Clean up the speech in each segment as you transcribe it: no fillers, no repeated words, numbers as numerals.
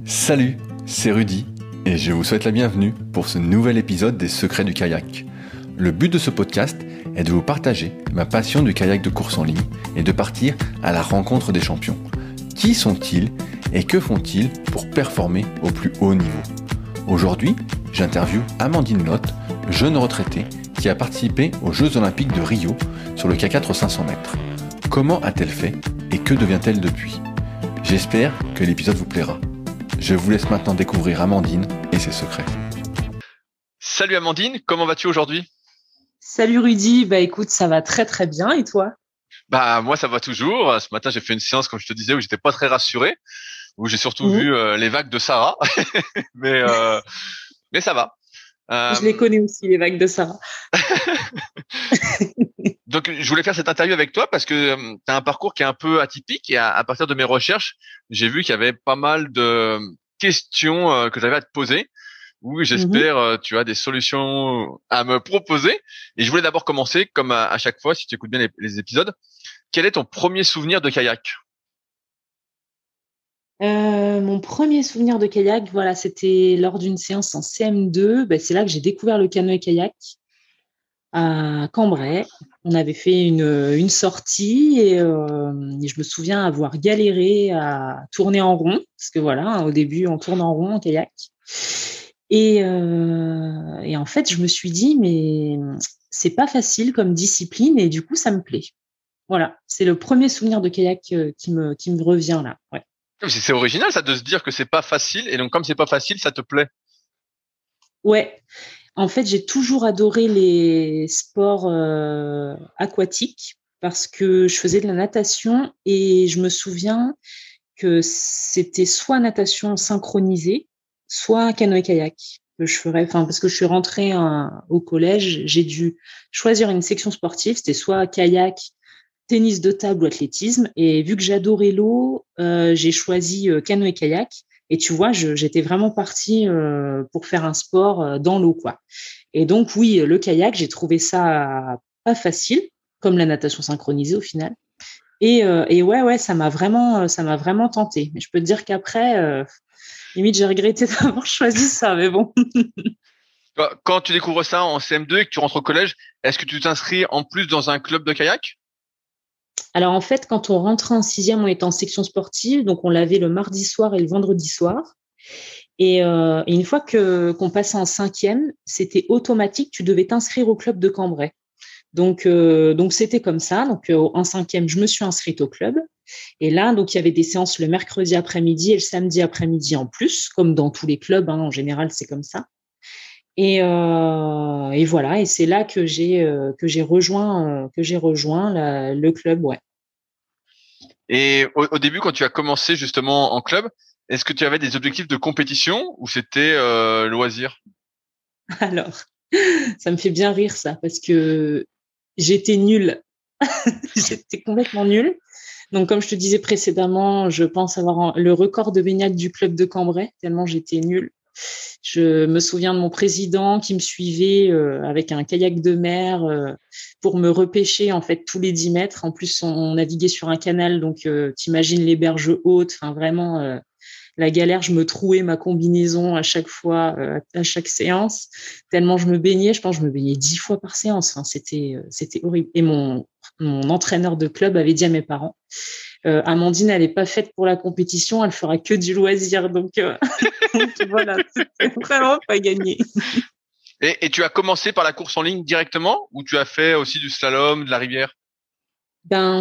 Salut, c'est Rudy et je vous souhaite la bienvenue pour ce nouvel épisode des Secrets du kayak. Le but de ce podcast est de vous partager ma passion du kayak de course en ligne et de partir à la rencontre des champions. Qui sont-ils et que font-ils pour performer au plus haut niveau? Aujourd'hui, j'interviewe Amandine Lotte, jeune retraitée qui a participé aux Jeux Olympiques de Rio sur le K4 500 mètres. Comment a-t-elle fait et que devient-elle depuis? J'espère que l'épisode vous plaira. Je vous laisse maintenant découvrir Amandine et ses secrets. Salut Amandine, comment vas-tu aujourd'hui? Salut Rudy, écoute, ça va très très bien et toi? Moi ça va toujours. Ce matin j'ai fait une séance comme je te disais où j'étais pas très rassuré, où j'ai surtout vu les vagues de Sarah, mais euh, mais ça va. Je les connais aussi les vagues de Sarah. Donc je voulais faire cette interview avec toi parce que tu as un parcours qui est un peu atypique et à partir de mes recherches, j'ai vu qu'il y avait pas mal de questions que j'avais à te poser. Oui, j'espère tu as des solutions à me proposer. Et je voulais d'abord commencer, comme à chaque fois, si tu écoutes bien les épisodes, quel est ton premier souvenir de kayak? Mon premier souvenir de kayak, voilà, c'était lors d'une séance en CM2. C'est là que j'ai découvert le canoë-kayak à Cambrai. On avait fait une sortie et je me souviens avoir galéré à tourner en rond, parce que voilà, au début, on tourne en rond en kayak. Et en fait, je me suis dit, mais c'est pas facile comme discipline et du coup, ça me plaît. Voilà, c'est le premier souvenir de kayak qui me revient là. Ouais. C'est original ça de se dire que c'est pas facile et donc comme c'est pas facile, ça te plaît. Ouais. En fait, j'ai toujours adoré les sports aquatiques parce que je faisais de la natation et je me souviens que c'était soit natation synchronisée, soit canoë-kayak que je ferais. Enfin, parce que je suis rentrée au collège, j'ai dû choisir une section sportive. C'était soit kayak, tennis de table ou athlétisme. Et vu que j'adorais l'eau, j'ai choisi canoë-kayak. Et tu vois, j'étais vraiment partie pour faire un sport dans l'eau, quoi. Et donc, oui, le kayak, j'ai trouvé ça pas facile, comme la natation synchronisée au final. Et ouais, ça m'a vraiment tenté. Mais je peux te dire qu'après, limite, j'ai regretté d'avoir choisi ça, mais bon. Quand tu découvres ça en CM2 et que tu rentres au collège, est-ce que tu t'inscris en plus dans un club de kayak? Alors, en fait, quand on rentrait en sixième, on était en section sportive, donc on l'avait le mardi soir et le vendredi soir. Et une fois qu'on passait en cinquième, c'était automatique, tu devais t'inscrire au club de Cambrai. Donc c'était comme ça. Donc en cinquième, je me suis inscrite au club. Et là, donc il y avait des séances le mercredi après-midi et le samedi après-midi en plus, comme dans tous les clubs. En général, c'est comme ça. Et voilà. Et c'est là que j'ai rejoint le club. Ouais. Et au début, quand tu as commencé justement en club, est-ce que tu avais des objectifs de compétition ou c'était loisir? Alors, ça me fait bien rire ça parce que j'étais nulle. J'étais complètement nulle. Donc, comme je te disais précédemment, je pense avoir le record de baignade du club de Cambrai, tellement j'étais nulle. Je me souviens de mon président qui me suivait avec un kayak de mer pour me repêcher en fait tous les 10 mètres. En plus, on naviguait sur un canal, donc t'imagines les berges hautes. Enfin, vraiment, la galère. Je me trouais ma combinaison à chaque fois, à chaque séance, tellement je me baignais. Je pense que je me baignais 10 fois par séance. Enfin, c'était horrible. Et mon entraîneur de club avait dit à mes parents, Amandine, elle n'est pas faite pour la compétition, elle fera que du loisir. Donc, donc voilà, c'était vraiment pas gagné. Et tu as commencé par la course en ligne directement ou tu as fait aussi du slalom, de la rivière?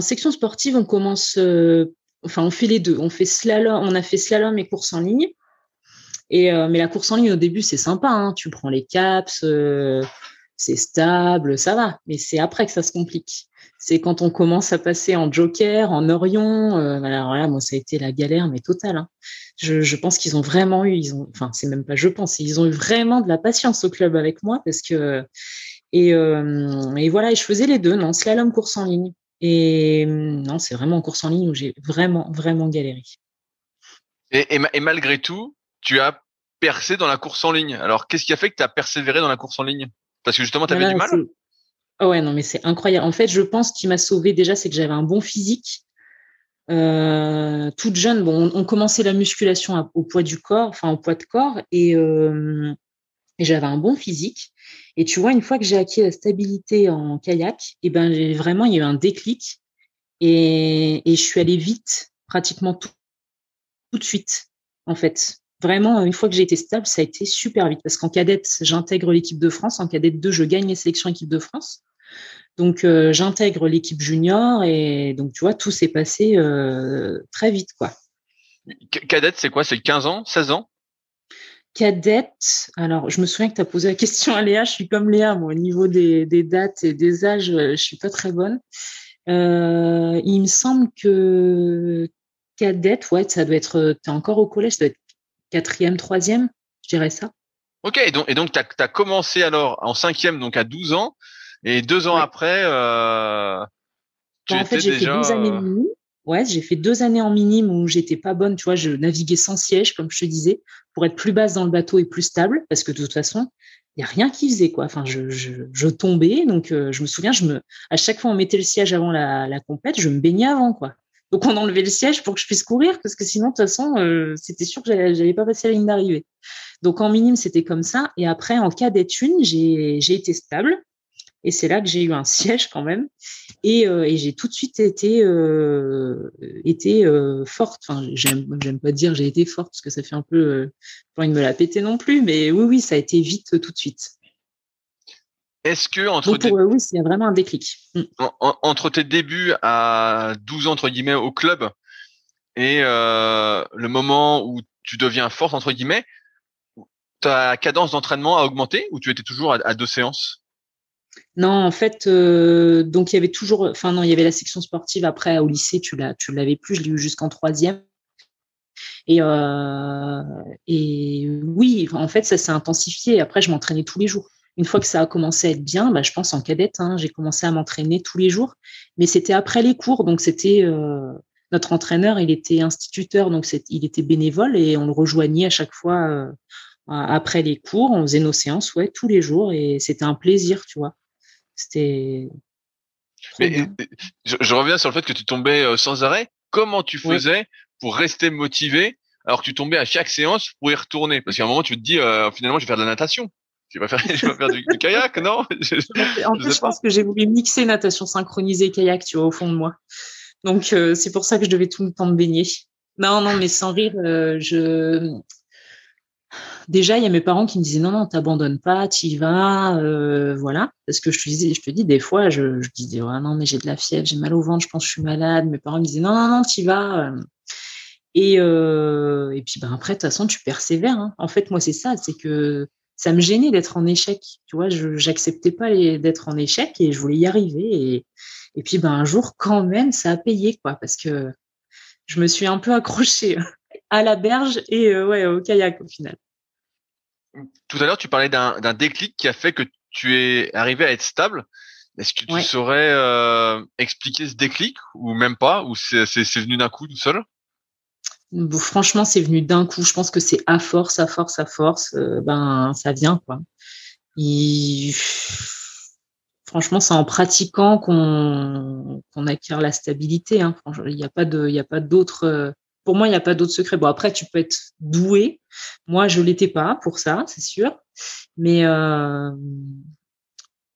Section sportive, on commence, on fait les deux. On a fait slalom et course en ligne. Mais la course en ligne au début, c'est sympa, hein. Tu prends les caps, c'est stable, ça va. Mais c'est après que ça se complique. C'est quand on commence à passer en joker, en orion. Alors là, moi, ça a été la galère, mais totale, hein. Je pense qu'ils ont vraiment eu, enfin, c'est même pas je pense, ils ont eu vraiment de la patience au club avec moi parce que et voilà, et je faisais les deux, non, slalom, course en ligne. Et non, c'est vraiment en course en ligne où j'ai vraiment, vraiment galéré. Et malgré tout, tu as percé dans la course en ligne. Alors, qu'est-ce qui a fait que tu as persévéré dans la course en ligne? Parce que justement, tu avais Voilà, du mal? oh ouais, non, mais c'est incroyable. En fait, je pense qu'il m'a sauvée déjà, c'est que j'avais un bon physique. toute jeune, bon, on commençait la musculation au poids du corps, enfin au poids de corps, et j'avais un bon physique. Et tu vois, une fois que j'ai acquis la stabilité en kayak, et ben vraiment, il y a eu un déclic et je suis allée vite, pratiquement tout de suite, en fait. Vraiment, une fois que j'ai été stable, ça a été super vite parce qu'en cadette, j'intègre l'équipe de France. En cadette 2, je gagne les sélections équipe de France. Donc, j'intègre l'équipe junior et donc, tu vois, tout s'est passé très vite, quoi. Cadette, c'est quoi? C'est 15 ans, 16 ans? Cadette, alors je me souviens que tu as posé la question à Léa, je suis comme Léa, moi, au niveau des dates et des âges, je suis pas très bonne. Il me semble que cadette, ouais, ça doit être, t'es encore au collège, ça doit être quatrième, troisième, je dirais ça. Ok, et donc t'as commencé alors en cinquième, donc à 12 ans, et 2 ans Ouais. après, tu En fait, étais j'ai fait 2 années déjà. minime. Ouais, j'ai fait 2 années en minime où j'étais pas bonne, tu vois, je naviguais sans siège, comme je te disais, pour être plus basse dans le bateau et plus stable, parce que de toute façon, il y a rien qui faisait, quoi. Enfin, je tombais, donc je me souviens, à chaque fois on mettait le siège avant la compète, je me baignais avant, quoi. Donc on enlevait le siège pour que je puisse courir, parce que sinon, de toute façon, c'était sûr que j'allais pas passer la ligne d'arrivée. Donc en minime, c'était comme ça. Et après, en cadette 1, j'ai été stable. Et c'est là que j'ai eu un siège quand même. Et j'ai tout de suite été forte. Enfin, j'aime pas dire j'ai été forte parce que ça fait un peu, pas envie de me la péter non plus. Mais oui, oui, ça a été vite tout de suite. Est-ce que entre Donc tes, pour oui, c'est vraiment un déclic. entre tes débuts à 12 ans, entre guillemets, au club et le moment où tu deviens forte, entre guillemets, ta cadence d'entraînement a augmenté ou tu étais toujours à 2 séances? Non, en fait, donc il y avait toujours, enfin non, il y avait la section sportive après au lycée, tu l'avais plus, je l'ai eu jusqu'en troisième. Et, euh, et oui, en fait, ça s'est intensifié. Après, je m'entraînais tous les jours. Une fois que ça a commencé à être bien, bah, je pense en cadette, hein, j'ai commencé à m'entraîner tous les jours. Mais c'était après les cours, donc c'était notre entraîneur, il était instituteur, donc il était bénévole et on le rejoignait à chaque fois après les cours. On faisait nos séances, ouais, tous les jours et c'était un plaisir, tu vois. C'était trop Mais bien. je reviens sur le fait que tu tombais sans arrêt. Comment tu Ouais. faisais pour rester motivé alors que tu tombais à chaque séance pour y retourner? Parce qu'à un moment, tu te dis, finalement, je vais faire de la natation. Je vais pas faire, je vais pas faire du kayak, non? En Je plus, sais je pas. pense que j'ai voulu mixer natation synchronisée et kayak, tu vois, au fond de moi. Donc, c'est pour ça que je devais tout le temps me baigner. Non, non, mais sans rire, déjà, il y a mes parents qui me disaient non, non, t'abandonnes pas, t'y vas, voilà. Parce que je te dis, des fois, je disais, ouais, non, mais j'ai de la fièvre, j'ai mal au ventre, je pense que je suis malade. Mes parents me disaient non, non, non, t'y vas. Et puis, ben, après, de toute façon, tu persévères, hein. En fait, moi, c'est ça, c'est que ça me gênait d'être en échec. Tu vois, j'acceptais pas d'être en échec et je voulais y arriver. Et puis, ben, un jour, quand même, ça a payé, quoi, parce que je me suis un peu accrochée à la berge et ouais, au kayak au final. Tout à l'heure, tu parlais d'un déclic qui a fait que tu es arrivé à être stable. Est-ce que tu Ouais. saurais expliquer ce déclic ou même pas, ou c'est venu d'un coup tout seul? Bon, franchement, c'est venu d'un coup. Je pense que c'est à force, à force, à force, ben ça vient quoi. Il- Franchement, c'est en pratiquant qu'on acquiert la stabilité, hein. Franchement, il y a pas d'autre. Pour moi, il n'y a pas d'autre secret. Bon, après, tu peux être doué. Moi, je l'étais pas pour ça, c'est sûr. Mais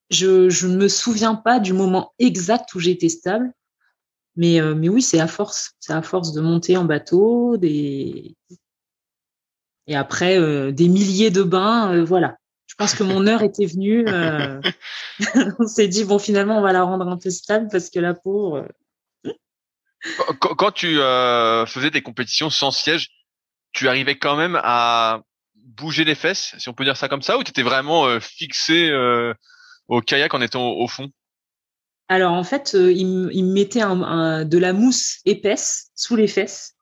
je me souviens pas du moment exact où j'ai été stable. Mais oui, c'est à force. C'est à force de monter en bateau, et après des milliers de bains, voilà. Je pense que mon heure était venue. On s'est dit, bon, finalement, on va la rendre un peu stable parce que la pauvre. Quand tu faisais des compétitions sans siège, tu arrivais quand même à bouger les fesses, si on peut dire ça comme ça, ou tu étais vraiment fixé au kayak en étant au fond? Alors, en fait, il me mettait de la mousse épaisse sous les fesses,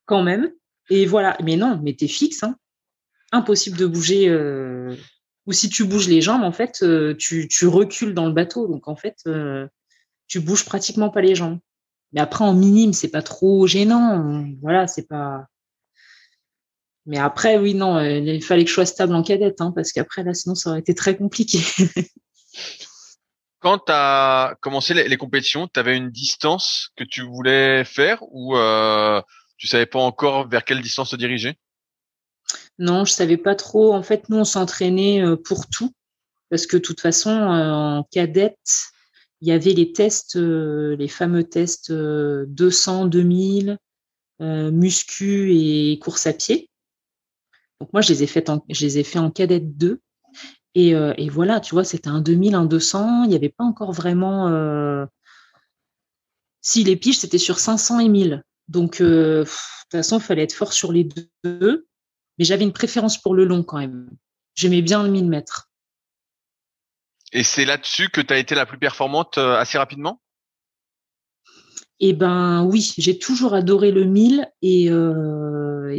quand même. Et voilà. Mais non, mais t'es fixe, hein. Impossible de bouger. Ou si tu bouges les jambes, en fait, tu recules dans le bateau. Donc, en fait, tu bouges pratiquement pas les jambes. Mais après, en minime, c'est pas trop gênant. Voilà, c'est pas. Mais après, oui, non, il fallait que je sois stable en cadette, hein, parce qu'après, là, sinon, ça aurait été très compliqué. Quand tu as commencé les compétitions, tu avais une distance que tu voulais faire ou tu savais pas encore vers quelle distance te diriger? Non, je savais pas trop. En fait, nous, on s'entraînait pour tout parce que de toute façon, en cadette, il y avait les tests, les fameux tests 200, 2000, muscu et course à pied. Donc moi, je les ai fait en cadette 2. Et voilà, tu vois, c'était un 2000, un 200. Il n'y avait pas encore vraiment. Si les piges, c'était sur 500 et 1000. Donc, de toute façon, il fallait être fort sur les deux. Mais j'avais une préférence pour le long quand même. J'aimais bien le 1000 mètres. Et c'est là-dessus que tu as été la plus performante assez rapidement? Eh ben oui, j'ai toujours adoré le 1000 et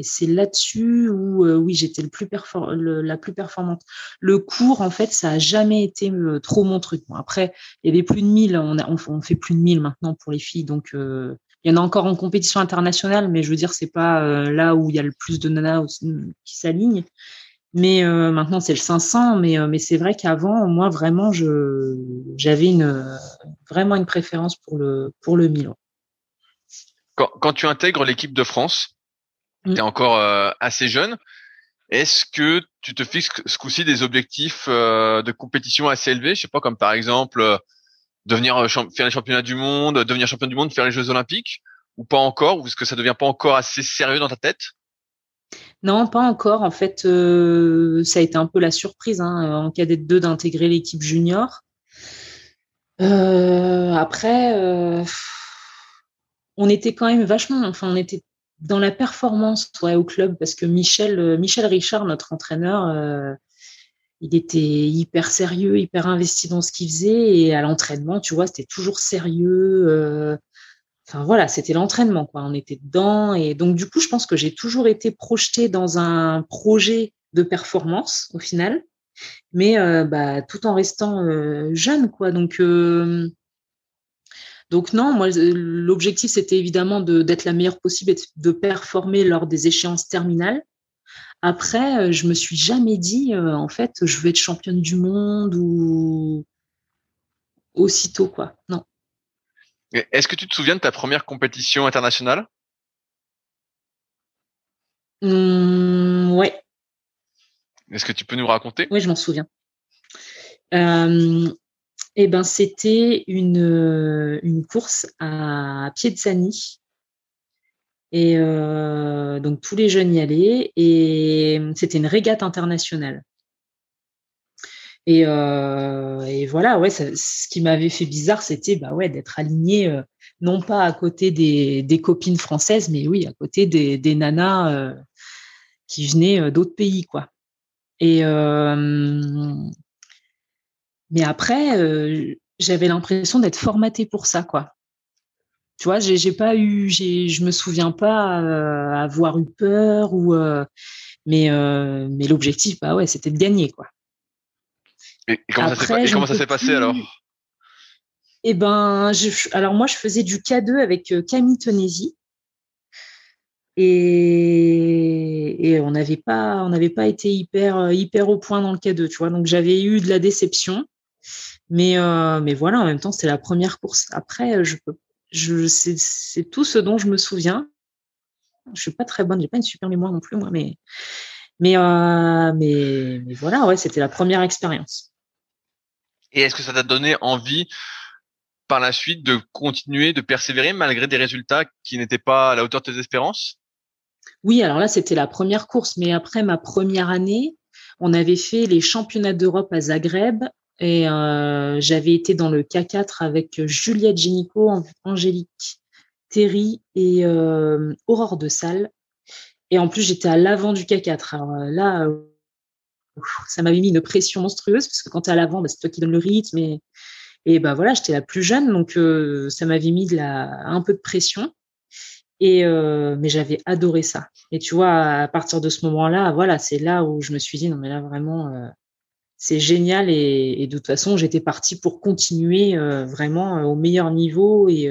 c'est là-dessus où oui, j'étais la plus performante. Le court, en fait, ça a jamais été trop mon truc. Bon, après, il y avait plus de 1000, on fait plus de 1000 maintenant pour les filles, donc il y en a encore en compétition internationale, mais je veux dire, c'est pas là où il y a le plus de nanas qui s'alignent. Mais maintenant, c'est le 500, mais c'est vrai qu'avant, moi, vraiment, j'avais vraiment une préférence pour le 1000. Quand tu intègres l'équipe de France, tu es encore assez jeune. Est-ce que tu te fixes ce coup-ci des objectifs de compétition assez élevés? Je sais pas, comme par exemple devenir faire les championnats du monde, devenir champion du monde, faire les Jeux Olympiques, ou pas encore, ou est-ce que ça devient pas encore assez sérieux dans ta tête? Non, pas encore. En fait, ça a été un peu la surprise en cadette 2 d'intégrer l'équipe junior. Après, on était quand même vachement, enfin, on était dans la performance au club parce que Michel Richard, notre entraîneur, il était hyper sérieux, hyper investi dans ce qu'il faisait et à l'entraînement, tu vois, c'était toujours sérieux. Enfin voilà, c'était l'entraînement, quoi. On était dedans et donc du coup, je pense que j'ai toujours été projetée dans un projet de performance au final, mais tout en restant jeune, quoi. Donc non, moi l'objectif c'était évidemment d'être la meilleure possible et de performer lors des échéances terminales. Après, je me suis jamais dit en fait je veux être championne du monde ou aussitôt, quoi. Non. Est-ce que tu te souviens de ta première compétition internationale? Ouais, Est-ce que tu peux nous raconter? ouais, je m'en souviens. Eh ben, c'était une course à Piazzani. Et donc, tous les jeunes y allaient. Et c'était une régate internationale. Et voilà, ouais, ce qui m'avait fait bizarre, c'était d'être alignée, non pas à côté des copines françaises, mais oui, à côté des nanas qui venaient d'autres pays, quoi. Et mais après, j'avais l'impression d'être formatée pour ça, quoi. Tu vois, je me souviens pas avoir eu peur mais l'objectif, ouais, c'était de gagner, quoi. Et Après, comment j'en ça peux s'est passé alors? plus. Eh ben, alors moi, je faisais du K2 avec Camille Tonesi et on n'avait pas été hyper au point dans le K2, tu vois. Donc j'avais eu de la déception. Mais voilà, en même temps, c'était la première course. Après, c'est tout ce dont je me souviens. Je suis pas très bonne, j'ai pas une super mémoire non plus, moi, mais voilà, ouais, c'était la première expérience. Et est-ce que ça t'a donné envie par la suite de continuer, de persévérer malgré des résultats qui n'étaient pas à la hauteur de tes espérances? Oui, alors là, c'était la première course, mais après ma première année, on avait fait les championnats d'Europe à Zagreb et j'avais été dans le K4 avec Juliette Génico, Angélique Terry et Aurore de Salle. Et en plus, j'étais à l'avant du K4. Alors là, ça m'avait mis une pression monstrueuse parce que quand tu es à l'avant, c'est toi qui donnes le rythme. Et voilà, j'étais la plus jeune, donc ça m'avait mis un peu de pression. Mais j'avais adoré ça. Et tu vois, à partir de ce moment-là, voilà, c'est là où je me suis dit, non, mais là, vraiment, c'est génial. Et de toute façon, j'étais partie pour continuer vraiment au meilleur niveau. Et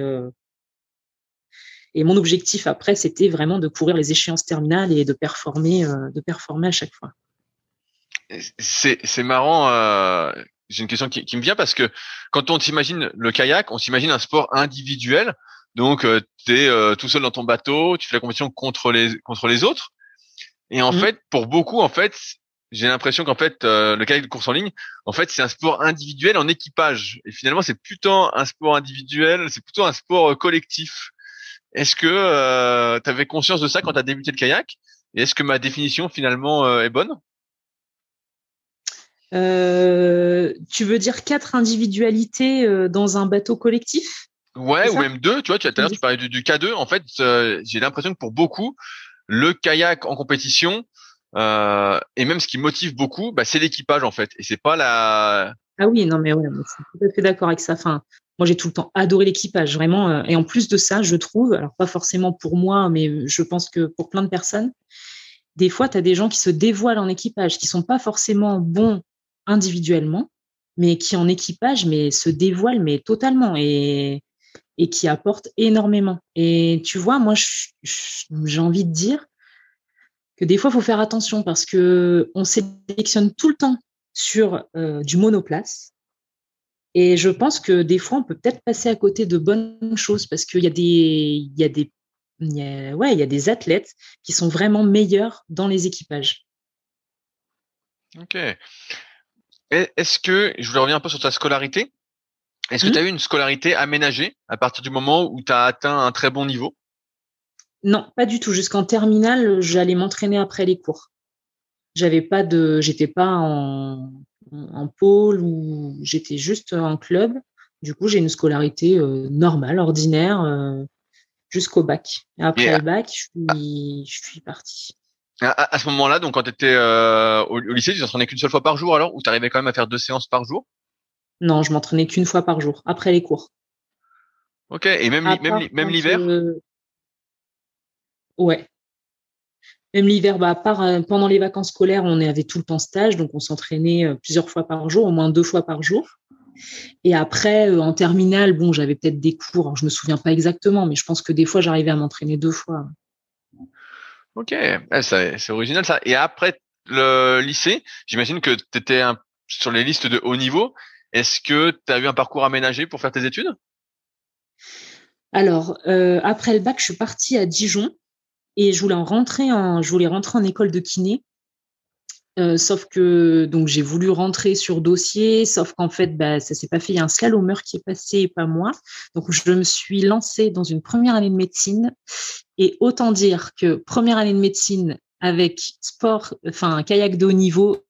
mon objectif après, c'était vraiment de courir les échéances terminales et de performer à chaque fois. C'est marrant j'ai une question qui me vient parce que quand on s'imagine le kayak, on s'imagine un sport individuel. Donc, tu es tout seul dans ton bateau, tu fais la compétition contre les autres. Et en fait, pour beaucoup, en fait, j'ai l'impression qu'en fait, le kayak de course en ligne, en fait, c'est un sport individuel en équipage. Et finalement, c'est plutôt un sport individuel, c'est plutôt un sport collectif. Est-ce que tu avais conscience de ça quand tu as débuté le kayak? Et est-ce que ma définition finalement est bonne? Tu veux dire 4 individualités dans un bateau collectif? Ouais, ou même 2. Tu vois, tout à l'heure, tu parlais du K2. En fait, j'ai l'impression que pour beaucoup, le kayak en compétition, et même ce qui motive beaucoup, bah, c'est l'équipage en fait. Et c'est pas la. Ah oui, non mais ouais, moi, je suis tout à fait d'accord avec ça. Enfin, moi j'ai tout le temps adoré l'équipage, vraiment. Et en plus de ça, je trouve, alors pas forcément pour moi, mais je pense que pour plein de personnes, des fois, tu as des gens qui se dévoilent en équipage, qui sont pas forcément bons individuellement, mais qui en équipage, mais se dévoilent mais totalement et qui apportent énormément. Et tu vois, moi, j'ai envie de dire que des fois, il faut faire attention parce que on sélectionne tout le temps sur du monoplace. Et je pense que des fois, on peut peut-être passer à côté de bonnes choses parce qu'il y a des athlètes qui sont vraiment meilleurs dans les équipages. Ok. Est-ce que, je voulais revenir un peu sur ta scolarité, est-ce que tu as eu une scolarité aménagée à partir du moment où tu as atteint un très bon niveau? Non, pas du tout. Jusqu'en terminale, j'allais m'entraîner après les cours. J'étais pas en pôle ou j'étais juste en club. Du coup, j'ai une scolarité normale, ordinaire, jusqu'au bac. Et après le bac, je suis partie. À ce moment-là, donc quand tu étais au lycée, tu t'entraînais qu'une seule fois par jour alors, ou tu arrivais quand même à faire 2 séances par jour? Non, je m'entraînais qu'une fois par jour, après les cours. Ok, et même l'hiver? Ouais. Même l'hiver, à part pendant les vacances scolaires, on avait tout le temps stage, donc on s'entraînait plusieurs fois par jour, au moins 2 fois par jour. Et après, en terminale, bon, j'avais peut-être des cours, alors je me souviens pas exactement, mais je pense que des fois, j'arrivais à m'entraîner 2 fois. Ok, c'est original ça. Et après le lycée, j'imagine que tu étais sur les listes de haut niveau. Est-ce que tu as eu un parcours aménagé pour faire tes études? Alors, après le bac, je suis partie à Dijon et je voulais rentrer en école de kiné. Sauf que donc j'ai voulu rentrer sur dossier, sauf qu'en fait, ça s'est pas fait. Il y a un slalomeur qui est passé et pas moi. Donc je me suis lancée dans une première année de médecine. Et autant dire que première année de médecine avec sport, enfin kayak de haut niveau,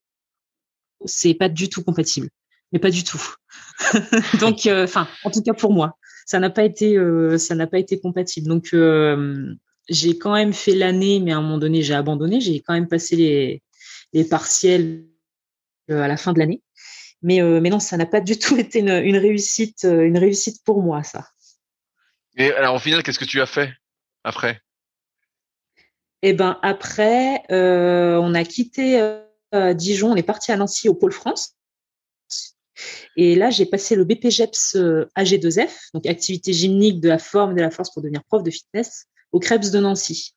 c'est pas du tout compatible. Mais pas du tout. Donc, en tout cas pour moi, ça n'a pas été compatible. Donc j'ai quand même fait l'année, mais à un moment donné, j'ai abandonné. J'ai quand même passé les partiels à la fin de l'année. Mais non, ça n'a pas du tout été une réussite pour moi, ça. Et alors au final, qu'est-ce que tu as fait après? Et ben après, on a quitté Dijon, on est parti à Nancy au Pôle France. Et là, j'ai passé le BPGEPS AG2F, donc activité gymnique de la forme et de la force pour devenir prof de fitness, au Krebs de Nancy.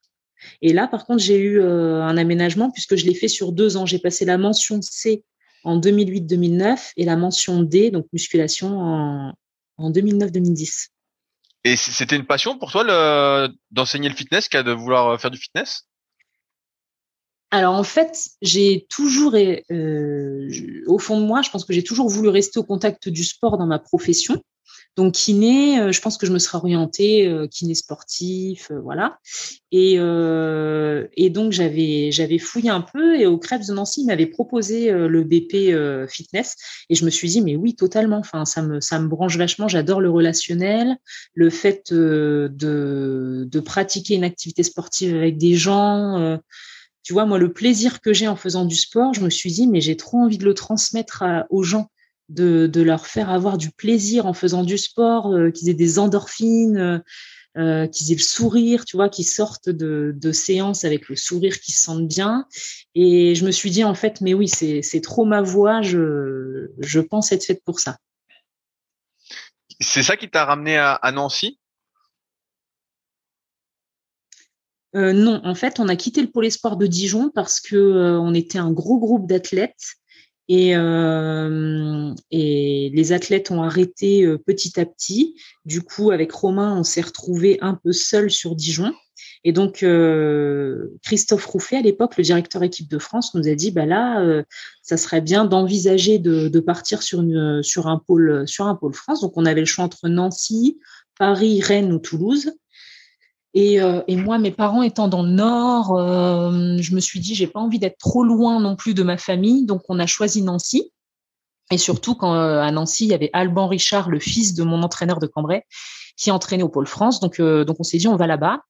Et là, par contre, j'ai eu un aménagement puisque je l'ai fait sur 2 ans. J'ai passé la mention C en 2008-2009 et la mention D, donc musculation, en 2009-2010. Et c'était une passion pour toi d'enseigner le fitness qu'à de vouloir faire du fitness? Alors en fait, j'ai toujours, au fond de moi, je pense que j'ai toujours voulu rester au contact du sport dans ma profession. Donc kiné, je pense que je me serais orientée kiné sportif, voilà. Et donc j'avais fouillé un peu et au Krebs de Nancy, ils m'avaient proposé le BP fitness et je me suis dit mais oui totalement. Enfin ça me branche vachement. J'adore le relationnel, le fait de pratiquer une activité sportive avec des gens. Tu vois, moi, le plaisir que j'ai en faisant du sport, je me suis dit, mais j'ai trop envie de le transmettre aux gens, de leur faire avoir du plaisir en faisant du sport, qu'ils aient des endorphines, qu'ils aient le sourire, tu vois, qu'ils sortent de séances avec le sourire, qu'ils se sentent bien. Et je me suis dit, en fait, mais oui, c'est trop ma voie, je pense être faite pour ça. C'est ça qui t'a ramené à Nancy? Non, en fait, on a quitté le pôle espoir de Dijon parce que on était un gros groupe d'athlètes Et les athlètes ont arrêté petit à petit. Du coup, avec Romain, on s'est retrouvés un peu seuls sur Dijon. Et donc, Christophe Rouffet, à l'époque, le directeur équipe de France, nous a dit, bah là, ça serait bien d'envisager de partir sur un pôle France. Donc, on avait le choix entre Nancy, Paris, Rennes ou Toulouse. Et moi, mes parents étant dans le Nord, je me suis dit, j'ai pas envie d'être trop loin non plus de ma famille, donc on a choisi Nancy. Et surtout, quand à Nancy, il y avait Alban Richard, le fils de mon entraîneur de Cambrai, qui entraînait au Pôle France. Donc on s'est dit, on va là-bas.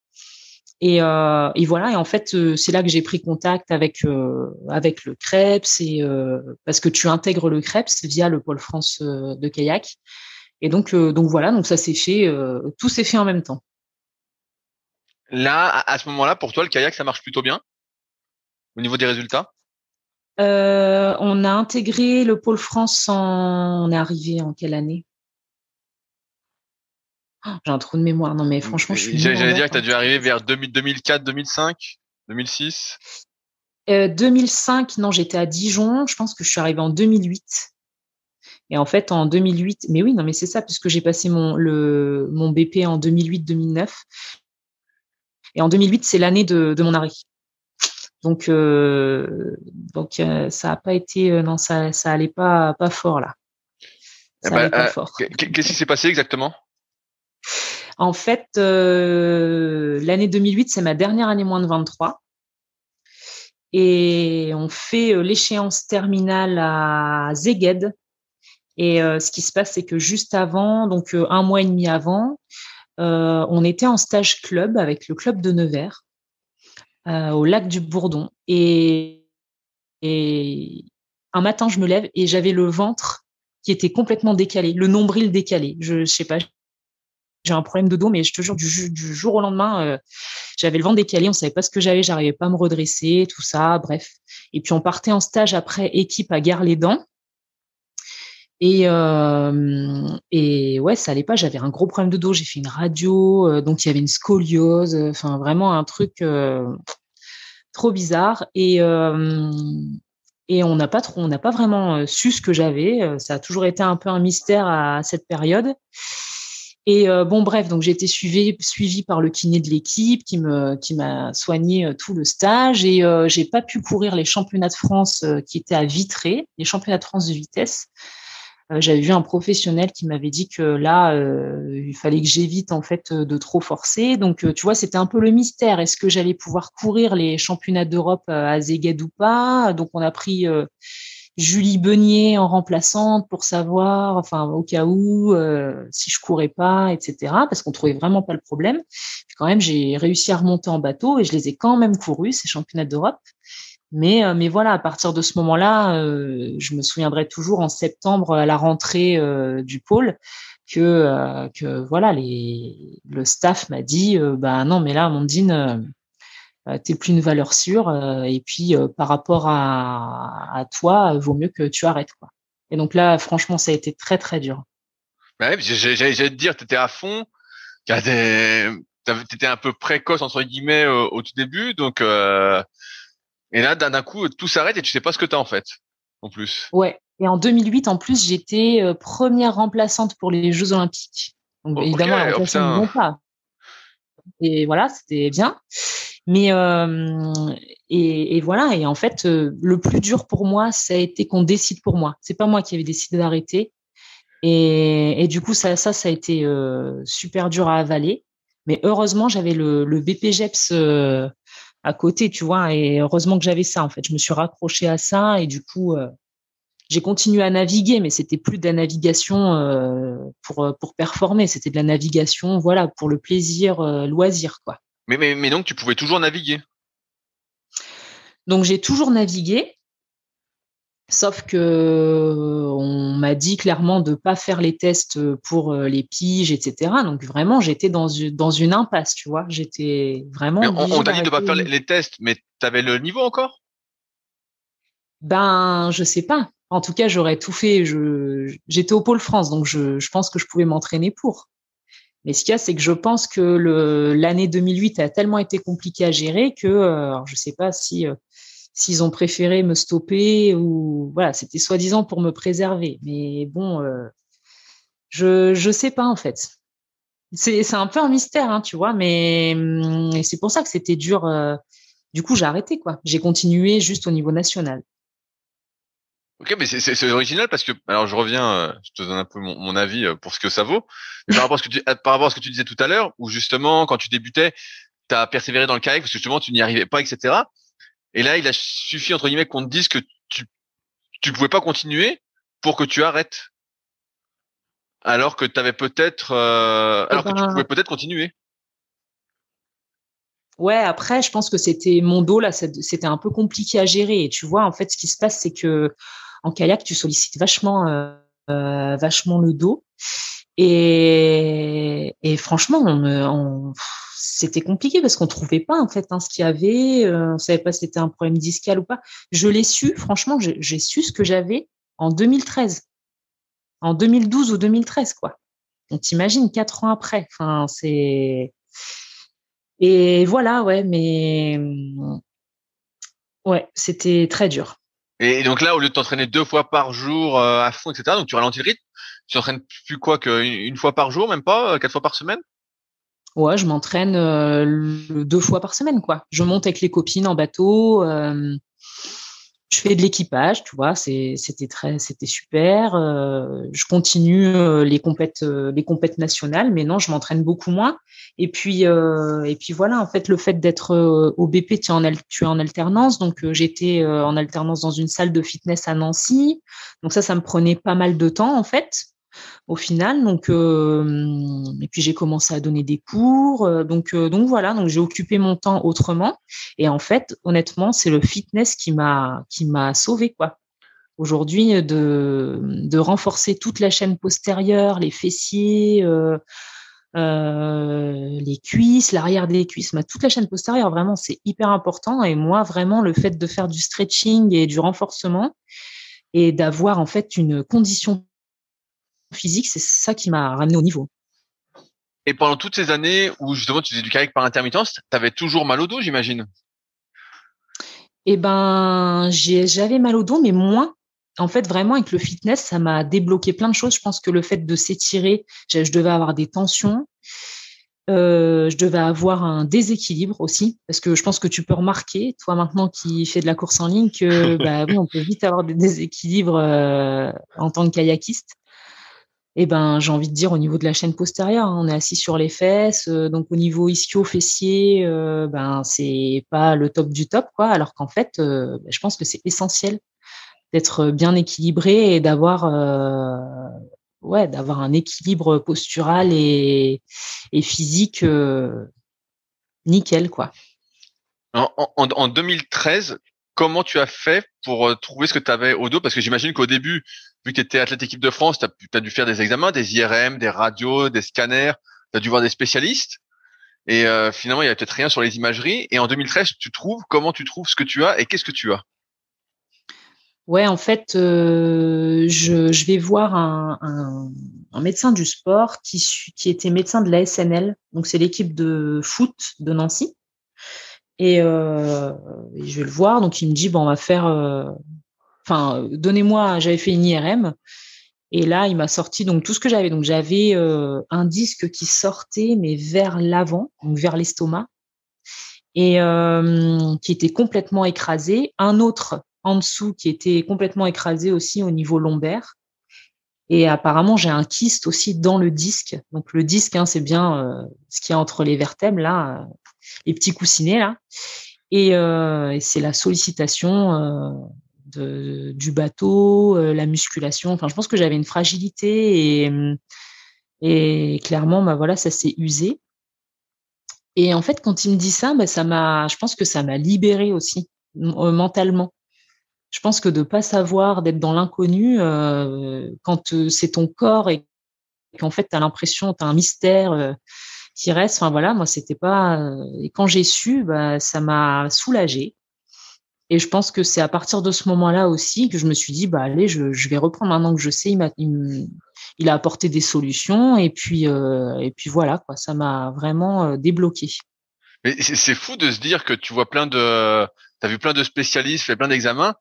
Et voilà. Et en fait, c'est là que j'ai pris contact avec le Creps, parce que tu intègres le Creps via le Pôle France de kayak. Et donc voilà. Donc ça s'est fait, tout s'est fait en même temps. Là, à ce moment-là, pour toi, le kayak, ça marche plutôt bien au niveau des résultats? On a intégré le Pôle France on est arrivé en quelle année? J'ai un trou de mémoire. Non, mais franchement, je suis J'allais dire que tu as dû arriver vers 2004, 2005, 2006. 2005, non, j'étais à Dijon. Je pense que je suis arrivée en 2008. Et en fait, en 2008, mais oui, non, mais c'est ça, puisque j'ai passé mon BP en 2008-2009. Et en 2008, c'est l'année de mon arrêt. Donc ça a pas été, non, ça allait pas fort là. Ça allait pas fort. Qu'est-ce qui s'est passé exactement? En fait, l'année 2008, c'est ma dernière année moins de 23. Et on fait l'échéance terminale à Szeged. Et ce qui se passe, c'est que juste avant, donc un mois et demi avant, on était en stage club avec le club de Nevers au lac du Bourdon. Et un matin, je me lève et j'avais le ventre qui était complètement décalé, le nombril décalé. Je sais pas, j'ai un problème de dos, mais je te jure, du jour au lendemain, j'avais le ventre décalé, on savait pas ce que j'avais, j'arrivais pas à me redresser, tout ça, bref. Et puis on partait en stage après équipe à Gare-les-Dents. Et ouais, ça allait pas. J'avais un gros problème de dos. J'ai fait une radio, donc il y avait une scoliose. Enfin, vraiment un truc trop bizarre. Et on n'a pas vraiment su ce que j'avais. Ça a toujours été un peu un mystère à cette période. Et bon, bref, donc j'ai été suivie par le kiné de l'équipe qui m'a soigné tout le stage. Et j'ai pas pu courir les championnats de France qui étaient à Vitré, les championnats de France de vitesse. J'avais vu un professionnel qui m'avait dit que là, il fallait que j'évite en fait de trop forcer. Donc, tu vois, c'était un peu le mystère. Est-ce que j'allais pouvoir courir les championnats d'Europe à Szeged ou pas? Donc, on a pris Julie Beunier en remplaçante pour savoir, enfin, au cas où, si je courais pas, etc. Parce qu'on trouvait vraiment pas le problème. Puis quand même, j'ai réussi à remonter en bateau et je les ai quand même courus, ces championnats d'Europe. Mais voilà, à partir de ce moment-là, je me souviendrai toujours en septembre à la rentrée du pôle que voilà, le staff m'a dit bah non, mais là, Amandine, t'es plus une valeur sûre et puis par rapport à toi, vaut mieux que tu arrêtes quoi. Et donc là, franchement, ça a été très très dur. Bah ouais, j'allais te dire, t'étais à fond, t'étais un peu précoce entre guillemets au tout début, donc. Et là, d'un coup, tout s'arrête et tu sais pas ce que t'as en fait, en plus. Ouais. Et en 2008, en plus, j'étais première remplaçante pour les Jeux Olympiques. Donc évidemment, la remplaçante non pas. Et voilà, c'était bien. Mais et voilà. Et en fait, le plus dur pour moi, ça a été qu'on décide pour moi. C'est pas moi qui avais décidé d'arrêter. Et du coup, ça a été super dur à avaler. Mais heureusement, j'avais le BPGEPS à côté, tu vois, et heureusement que j'avais ça, en fait. Je me suis raccrochée à ça et du coup, j'ai continué à naviguer, mais c'était plus de la navigation pour performer, c'était de la navigation, voilà, pour le plaisir, loisir, quoi. Mais donc, tu pouvais toujours naviguer? Donc, j'ai toujours navigué, sauf que on m'a dit clairement de pas faire les tests pour les piges, etc. Donc vraiment, j'étais dans une impasse, tu vois. J'étais vraiment. Mais on t'a dit de pas faire les tests, mais t'avais le niveau encore? Ben, je sais pas. En tout cas, j'aurais tout fait. J'étais au Pôle France, donc je pense que je pouvais m'entraîner pour. Mais ce qu'il y a, c'est que je pense que l'année 2008 a tellement été compliquée à gérer que alors je sais pas si s'ils ont préféré me stopper ou voilà, c'était soi-disant pour me préserver. Mais bon, je sais pas en fait. C'est un peu un mystère, hein, tu vois, mais c'est pour ça que c'était dur. Du coup, j'ai arrêté, quoi. J'ai continué juste au niveau national. Ok, mais c'est original parce que alors je reviens, je te donne un peu mon avis pour ce que ça vaut. Mais par rapport à par rapport à ce que tu disais tout à l'heure, où justement quand tu débutais, t'as persévéré dans le kayak parce que justement tu n'y arrivais pas, etc. Et là, il a suffi entre guillemets qu'on te dise que tu pouvais pas continuer pour que tu arrêtes, alors que t'avais peut-être, Eh alors que tu pouvais ben, peut-être continuer. ouais, après, je pense que c'était mon dos, là, c'était un peu compliqué à gérer. Et tu vois, en fait, ce qui se passe, c'est que en kayak, tu sollicites vachement le dos. Et franchement, c'était compliqué parce qu'on trouvait pas, en fait, hein, ce qu'il y avait. On savait pas si c'était un problème discal ou pas. Je l'ai su, franchement, j'ai su ce que j'avais en 2013, en 2012 ou 2013, quoi. On t'imagine 4 ans après. Enfin, c'est. Et voilà, ouais, mais ouais, c'était très dur. Et donc là, au lieu de t'entraîner 2 fois par jour à fond, etc., donc tu ralentis le rythme, tu t'entraînes plus quoi qu'une fois par jour, même pas, 4 fois par semaine? Ouais, je m'entraîne 2 fois par semaine, quoi. Je monte avec les copines en bateau. Je fais de l'équipage, tu vois, c'était super. Je continue les compètes nationales, mais non, je m'entraîne beaucoup moins. Et puis voilà, en fait, le fait d'être au BP, tu es en alternance. Donc j'étais en alternance dans une salle de fitness à Nancy. Donc ça me prenait pas mal de temps, en fait, au final. Donc et puis j'ai commencé à donner des cours. Donc voilà, donc j'ai occupé mon temps autrement. Et en fait, honnêtement, c'est le fitness qui m'a sauvée, quoi. Aujourd'hui, de renforcer toute la chaîne postérieure, les fessiers, les cuisses, l'arrière des cuisses, toute la chaîne postérieure, vraiment, c'est hyper important. Et moi, vraiment, le fait de faire du stretching et du renforcement et d'avoir en fait une condition physique, c'est ça qui m'a ramené au niveau. Et pendant toutes ces années où justement tu faisais du kayak par intermittence, t'avais toujours mal au dos, j'imagine. Eh ben, j'avais mal au dos, mais moins. En fait, vraiment, avec le fitness, ça m'a débloqué plein de choses. Je pense que le fait de s'étirer, je devais avoir des tensions. Je devais avoir un déséquilibre aussi, parce que je pense que tu peux remarquer, toi maintenant qui fais de la course en ligne, que bah oui, on peut vite avoir des déséquilibres en tant que kayakiste. Eh ben, j'ai envie de dire au niveau de la chaîne postérieure, hein, on est assis sur les fesses, donc au niveau ischio-fessier, ben c'est pas le top du top, quoi. Alors qu'en fait, je pense que c'est essentiel d'être bien équilibré et d'avoir un équilibre postural et physique nickel, quoi. En 2013, comment tu as fait pour trouver ce que tu avais au dos? Parce que j'imagine qu'au début, vu que tu étais athlète équipe de France, tu as dû faire des examens, des IRM, des radios, des scanners, tu as dû voir des spécialistes. Et finalement, il y avait peut-être rien sur les imageries. Et en 2013, comment tu trouves ce que tu as et qu'est-ce que tu as? Ouais, en fait, je vais voir un médecin du sport qui était médecin de la SNL, donc c'est l'équipe de foot de Nancy. Et je vais le voir, donc il me dit, bon, on va faire, donnez-moi, j'avais fait une IRM, et là, il m'a sorti donc tout ce que j'avais. Donc j'avais un disque qui sortait, mais vers l'avant, donc vers l'estomac, et qui était complètement écrasé. Un autre en dessous qui était complètement écrasé aussi au niveau lombaire. Et apparemment, j'ai un kyste aussi dans le disque. Donc le disque, hein, c'est bien ce qu'il y a entre les vertèbres, là, les petits coussinets, là. Et c'est la sollicitation du bateau, la musculation. Enfin, je pense que j'avais une fragilité et clairement, bah voilà, ça s'est usé. Et en fait, quand il me dit ça, bah, je pense que ça m'a libérée aussi mentalement. Je pense que de pas savoir, d'être dans l'inconnu, quand c'est ton corps et qu'en fait, tu as l'impression, tu as un mystère qui reste. Enfin voilà, moi, c'était pas. Et quand j'ai su, bah, ça m'a soulagée. Et je pense que c'est à partir de ce moment-là aussi que je me suis dit, bah allez, je vais reprendre maintenant que je sais. Il a apporté des solutions et puis voilà quoi. Ça m'a vraiment débloqué. Mais c'est fou de se dire que tu vois plein de t'as vu plein de spécialistes, fait plein d'examens,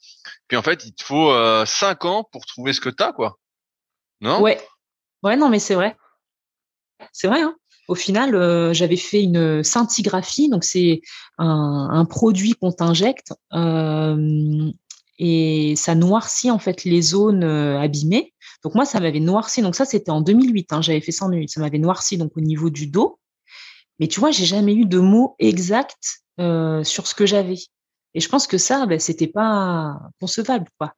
puis en fait, il te faut 5 ans pour trouver ce que t'as, quoi. Non? Ouais, ouais, non, mais c'est vrai. C'est vrai, hein. Au final, j'avais fait une scintigraphie, donc c'est un produit qu'on t'injecte et ça noircit en fait les zones abîmées. Donc moi, ça m'avait noirci. Donc ça, c'était en 2008. Hein, j'avais fait ça en 2008. Ça m'avait noirci donc au niveau du dos. Mais tu vois, j'ai jamais eu de mots exacts sur ce que j'avais. Et je pense que ça, ben, c'était pas concevable, quoi.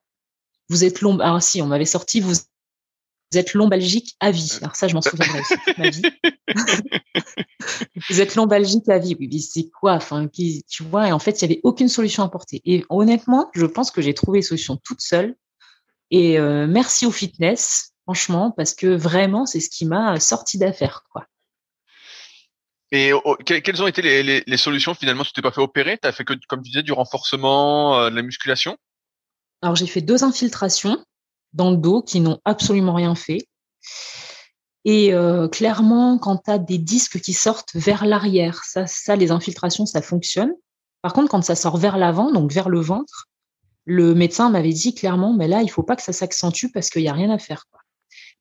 Vous êtes alors si, on m'avait sorti, vous êtes lombalgique à vie. Alors ça, je m'en souviendrai aussi toute ma vie. Vous êtes lombalgique à vie. Oui, mais c'est quoi? Enfin, tu vois, et en fait, il y avait aucune solution à apporter. Et honnêtement, je pense que j'ai trouvé les solutions toute seule. Et merci au fitness, franchement, parce que vraiment, c'est ce qui m'a sorti d'affaire, quoi. Et quelles ont été les solutions finalement? Tu t'es pas fait opérer? T'as fait que, comme tu disais, du renforcement, de la musculation? Alors, j'ai fait 2 infiltrations dans le dos qui n'ont absolument rien fait. Et clairement, quand tu as des disques qui sortent vers l'arrière, ça, les infiltrations, ça fonctionne. Par contre, quand ça sort vers l'avant, donc vers le ventre, le médecin m'avait dit clairement, mais là, il faut pas que ça s'accentue parce qu'il y a rien à faire, quoi.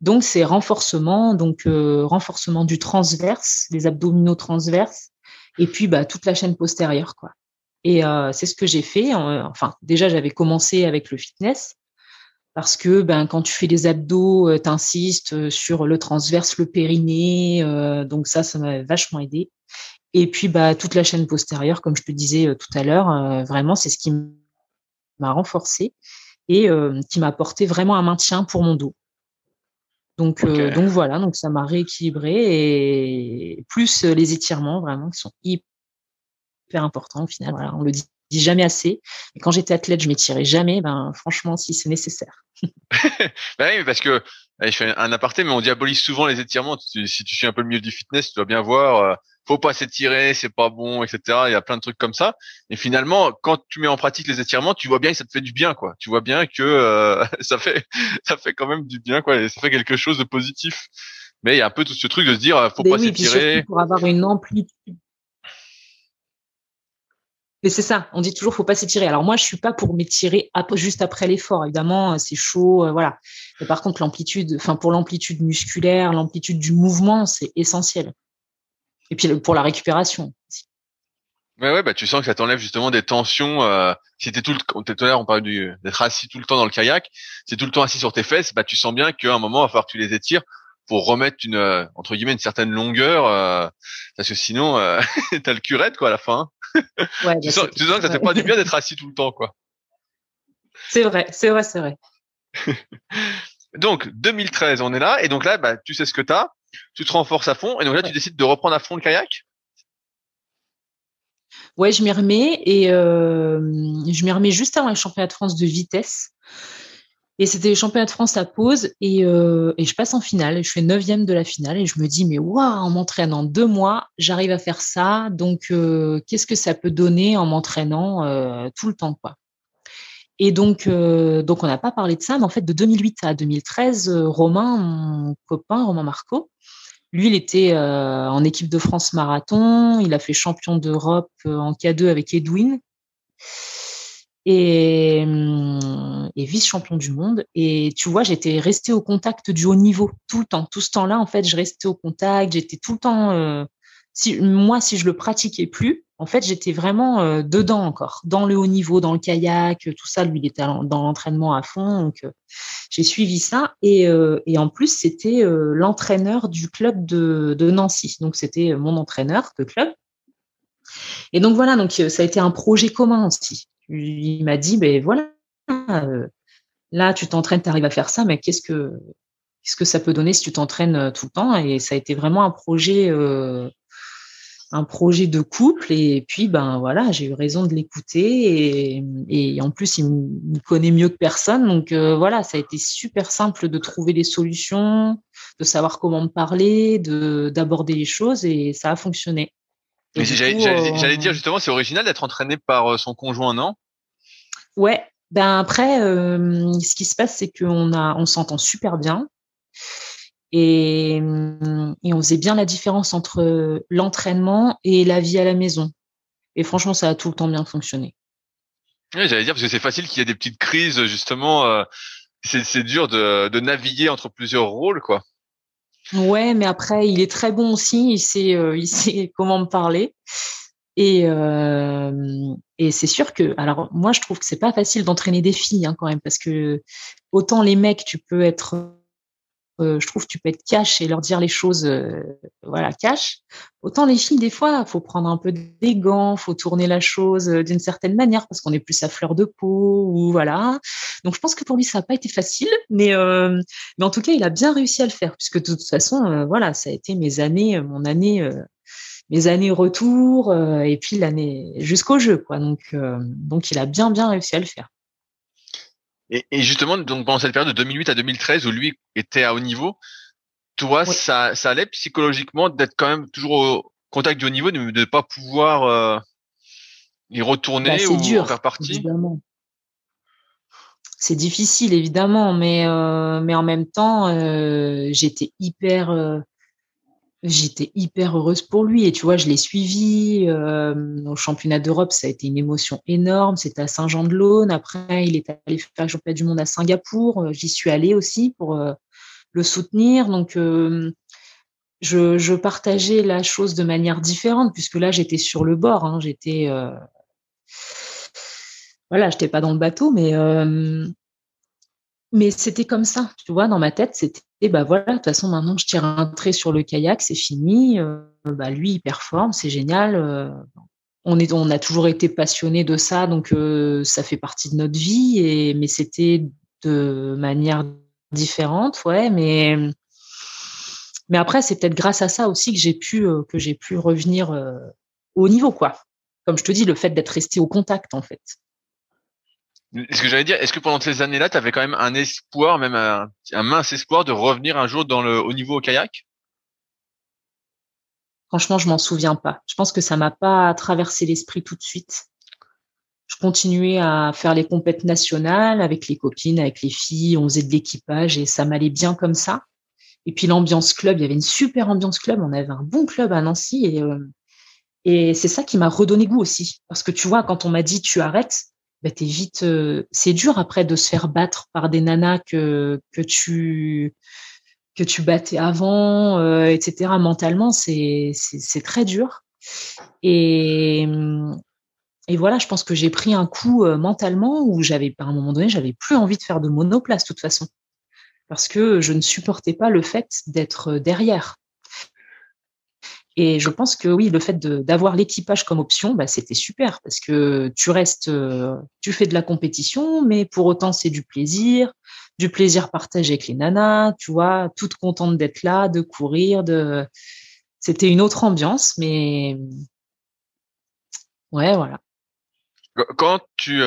Donc, c'est renforcement, donc renforcement du transverse, des abdominaux transverses, et puis bah, toute la chaîne postérieure, quoi. Et c'est ce que j'ai fait. Enfin, déjà, j'avais commencé avec le fitness parce que ben quand tu fais des abdos, t'insistes sur le transverse, le périnée, donc ça m'a vachement aidé. Et puis bah toute la chaîne postérieure, comme je te disais tout à l'heure, vraiment c'est ce qui m'a renforcé et qui m'a apporté vraiment un maintien pour mon dos. Donc donc voilà, donc ça m'a rééquilibré et plus les étirements vraiment qui sont hyper importants au final. Voilà, on le dit jamais assez. Et quand j'étais athlète, je m'étirais jamais. Ben franchement, si c'est nécessaire. Bah oui, parce que je fais un aparté, mais on diabolise souvent les étirements. Si tu suis un peu le milieu du fitness, tu dois bien voir. Faut pas s'étirer, c'est pas bon, etc. Il y a plein de trucs comme ça. Et finalement, quand tu mets en pratique les étirements, tu vois bien que ça te fait du bien, quoi. Tu vois bien que ça fait quand même du bien, quoi. Et ça fait quelque chose de positif. Mais il y a un peu tout ce truc de se dire, faut Mais pas oui, puis surtout s'étirer. pour avoir une amplitude. Mais c'est ça, on dit toujours faut pas s'étirer. Alors moi, je suis pas pour m'étirer juste après l'effort. Évidemment, c'est chaud, voilà. Mais par contre, l'amplitude, enfin pour l'amplitude musculaire, l'amplitude du mouvement, c'est essentiel. Et puis pour la récupération aussi. Ouais, bah tu sens que ça t'enlève justement des tensions. Si t'es tout à l'heure on parlait d'être assis tout le temps dans le kayak, si t'es tout le temps assis sur tes fesses, bah tu sens bien qu'à un moment il va falloir que tu les étires pour remettre une entre guillemets une certaine longueur, parce que sinon t'as le curette quoi à la fin. Ouais, Tu sens que ça fait pas du bien d'être assis tout le temps quoi. C'est vrai, c'est vrai, c'est vrai. Donc 2013 on est là et donc là bah tu sais ce que t'as, tu te renforces à fond et donc là tu décides de reprendre à fond le kayak. Ouais, je m'y remets et je m'y remets juste avant les championnats de France de vitesse. Et c'était les championnats de France à pause et je passe en finale. Je fais 9e de la finale et je me dis mais waouh, en m'entraînant 2 mois, j'arrive à faire ça. Donc qu'est-ce que ça peut donner en m'entraînant tout le temps quoi. Et donc on n'a pas parlé de ça, mais en fait de 2008 à 2013, Romain, mon copain Romain Marco, lui il était en équipe de France marathon. Il a fait champion d'Europe en K2 avec Edwin. Et vice-champion du monde. Et tu vois, j'étais restée au contact du haut niveau tout le temps. Tout ce temps-là, en fait, je restais au contact. J'étais tout le temps. Si je le pratiquais plus, en fait, j'étais vraiment dedans encore, dans le haut niveau, dans le kayak, tout ça. Lui, il était dans l'entraînement à fond. Donc, j'ai suivi ça. Et en plus, c'était l'entraîneur du club de Nancy. Donc, c'était mon entraîneur de club. Et donc voilà, donc ça a été un projet commun aussi. Il m'a dit, ben voilà, là tu t'entraînes, tu arrives à faire ça, mais qu'est-ce que ça peut donner si tu t'entraînes tout le temps? Et ça a été vraiment un projet de couple. Et puis ben voilà, j'ai eu raison de l'écouter et en plus il me connaît mieux que personne, donc voilà, ça a été super simple de trouver des solutions, de savoir comment me parler, d'aborder les choses et ça a fonctionné. Mais j'allais dire justement, c'est original d'être entraîné par son conjoint, non? Ouais, ben après, ce qui se passe, c'est on s'entend super bien et on faisait bien la différence entre l'entraînement et la vie à la maison. Et franchement, ça a tout le temps bien fonctionné. Ouais, j'allais dire parce que c'est facile qu'il y ait des petites crises justement. C'est dur de naviguer entre plusieurs rôles, quoi. Ouais, mais après, il est très bon aussi. Il sait comment me parler. Et c'est sûr que, alors moi, je trouve que c'est pas facile d'entraîner des filles quand même, parce que autant les mecs, tu peux être, je trouve, tu peux être cash et leur dire les choses, voilà, cash. Autant les filles, des fois, faut prendre un peu des gants, faut tourner la chose d'une certaine manière parce qu'on est plus à fleur de peau ou voilà. Donc je pense que pour lui, ça n'a pas été facile, mais en tout cas, il a bien réussi à le faire puisque de toute façon, voilà, ça a été mes années retour et puis l'année jusqu'au jeu, quoi. Donc il a bien réussi à le faire. Et justement, donc pendant cette période de 2008 à 2013 où lui était à haut niveau, toi, Oui. ça allait psychologiquement d'être quand même toujours au contact du haut niveau, de ne pas pouvoir y Bah, retourner c'est ou en faire dur, partie? évidemment. C'est difficile, évidemment, mais en même temps, j'étais hyper heureuse pour lui. Et tu vois, je l'ai suivi au championnat d'Europe. Ça a été une émotion énorme. C'était à Saint-Jean-de-Laune. Après, il est allé faire le championnat du monde à Singapour. J'y suis allée aussi pour le soutenir. Donc, je partageais la chose de manière différente puisque là, j'étais sur le bord. Voilà, j'étais pas dans le bateau, mais c'était comme ça, tu vois, dans ma tête, c'était, bah voilà, de toute façon, maintenant, je tire un trait sur le kayak, c'est fini. Bah lui, il performe, c'est génial. On a toujours été passionnés de ça, donc ça fait partie de notre vie. Mais c'était de manière différente, ouais. Mais après, c'est peut-être grâce à ça aussi que j'ai pu revenir au niveau, quoi. Comme je te dis, le fait d'être resté au contact, en fait. Ce que j'allais dire, est-ce que pendant ces années-là, tu avais quand même un espoir, même un mince espoir de revenir un jour dans le haut niveau au kayak? Franchement, je m'en souviens pas. Je pense que ça m'a pas traversé l'esprit tout de suite. Je continuais à faire les compètes nationales avec les copines, avec les filles. On faisait de l'équipage et ça m'allait bien comme ça. Et puis l'ambiance club, il y avait une super ambiance club. On avait un bon club à Nancy et c'est ça qui m'a redonné goût aussi. Parce que tu vois, quand on m'a dit tu arrêtes, bah t'es vite. C'est dur après de se faire battre par des nanas que tu battais avant, etc. Mentalement, c'est très dur. Et et voilà, je pense que j'ai pris un coup mentalement où à un moment donné, j'avais plus envie de faire de monoplace de toute façon, parce que je ne supportais pas le fait d'être derrière. Et je pense que oui, le fait d'avoir l'équipage comme option, bah, c'était super parce que tu restes, tu fais de la compétition, mais pour autant c'est du plaisir partagé avec les nanas, tu vois, toute contente d'être là, de courir, c'était une autre ambiance, mais ouais, voilà. Quand tu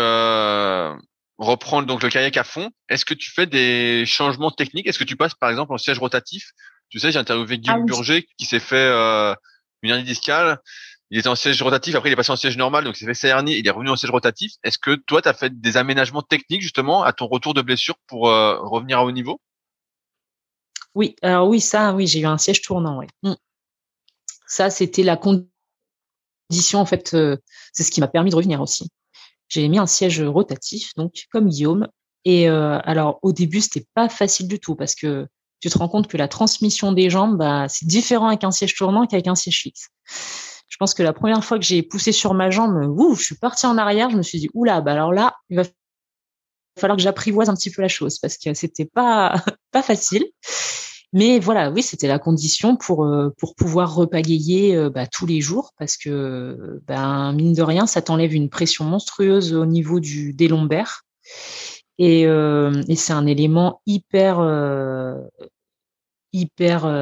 reprends donc le kayak à fond, est-ce que tu fais des changements techniques? Est-ce que tu passes par exemple en siège rotatif? Tu sais, j'ai interviewé Ah Guillaume oui. Burger qui s'est fait une hernie discale. Il était en siège rotatif, après il est passé en siège normal, donc il s'est fait sa hernie, il est revenu en siège rotatif. Est-ce que toi, tu as fait des aménagements techniques justement à ton retour de blessure pour revenir à haut niveau? Oui, alors oui, ça, oui, j'ai eu un siège tournant, oui. Ça, c'était la condition, en fait, c'est ce qui m'a permis de revenir aussi. J'ai mis un siège rotatif, donc comme Guillaume. Et alors, au début, c'était pas facile du tout parce que tu te rends compte que la transmission des jambes, bah, c'est différent avec un siège tournant qu'avec un siège fixe. Je pense que la première fois que j'ai poussé sur ma jambe, je suis partie en arrière, je me suis dit, oula, bah alors là, il va falloir que j'apprivoise un petit peu la chose parce que c'était pas, pas facile. Mais voilà, oui, c'était la condition pour pouvoir repagayer bah, tous les jours parce que ben mine de rien, ça t'enlève une pression monstrueuse au niveau des lombaires et c'est un élément hyper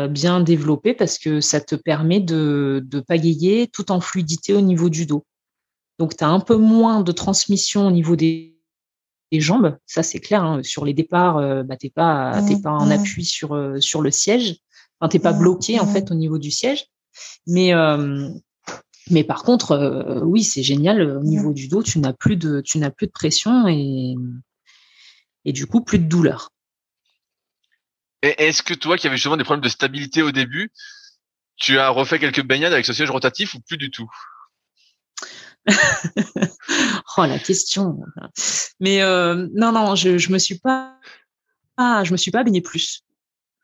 bien développé parce que ça te permet de pagayer tout en fluidité au niveau du dos. Donc tu as un peu moins de transmission au niveau des jambes, ça c'est clair. Hein. Sur les départs, bah, t'es pas en appui sur le siège. Enfin, t'es pas bloqué en fait au niveau du siège. Mais mais par contre, oui, c'est génial. Au niveau du dos, tu n'as plus de pression et du coup plus de douleur. Et est-ce que toi, qui avais justement des problèmes de stabilité au début, tu as refait quelques baignades avec ce siège rotatif ou plus du tout? Oh, la question. Mais non, je me suis pas baignée plus.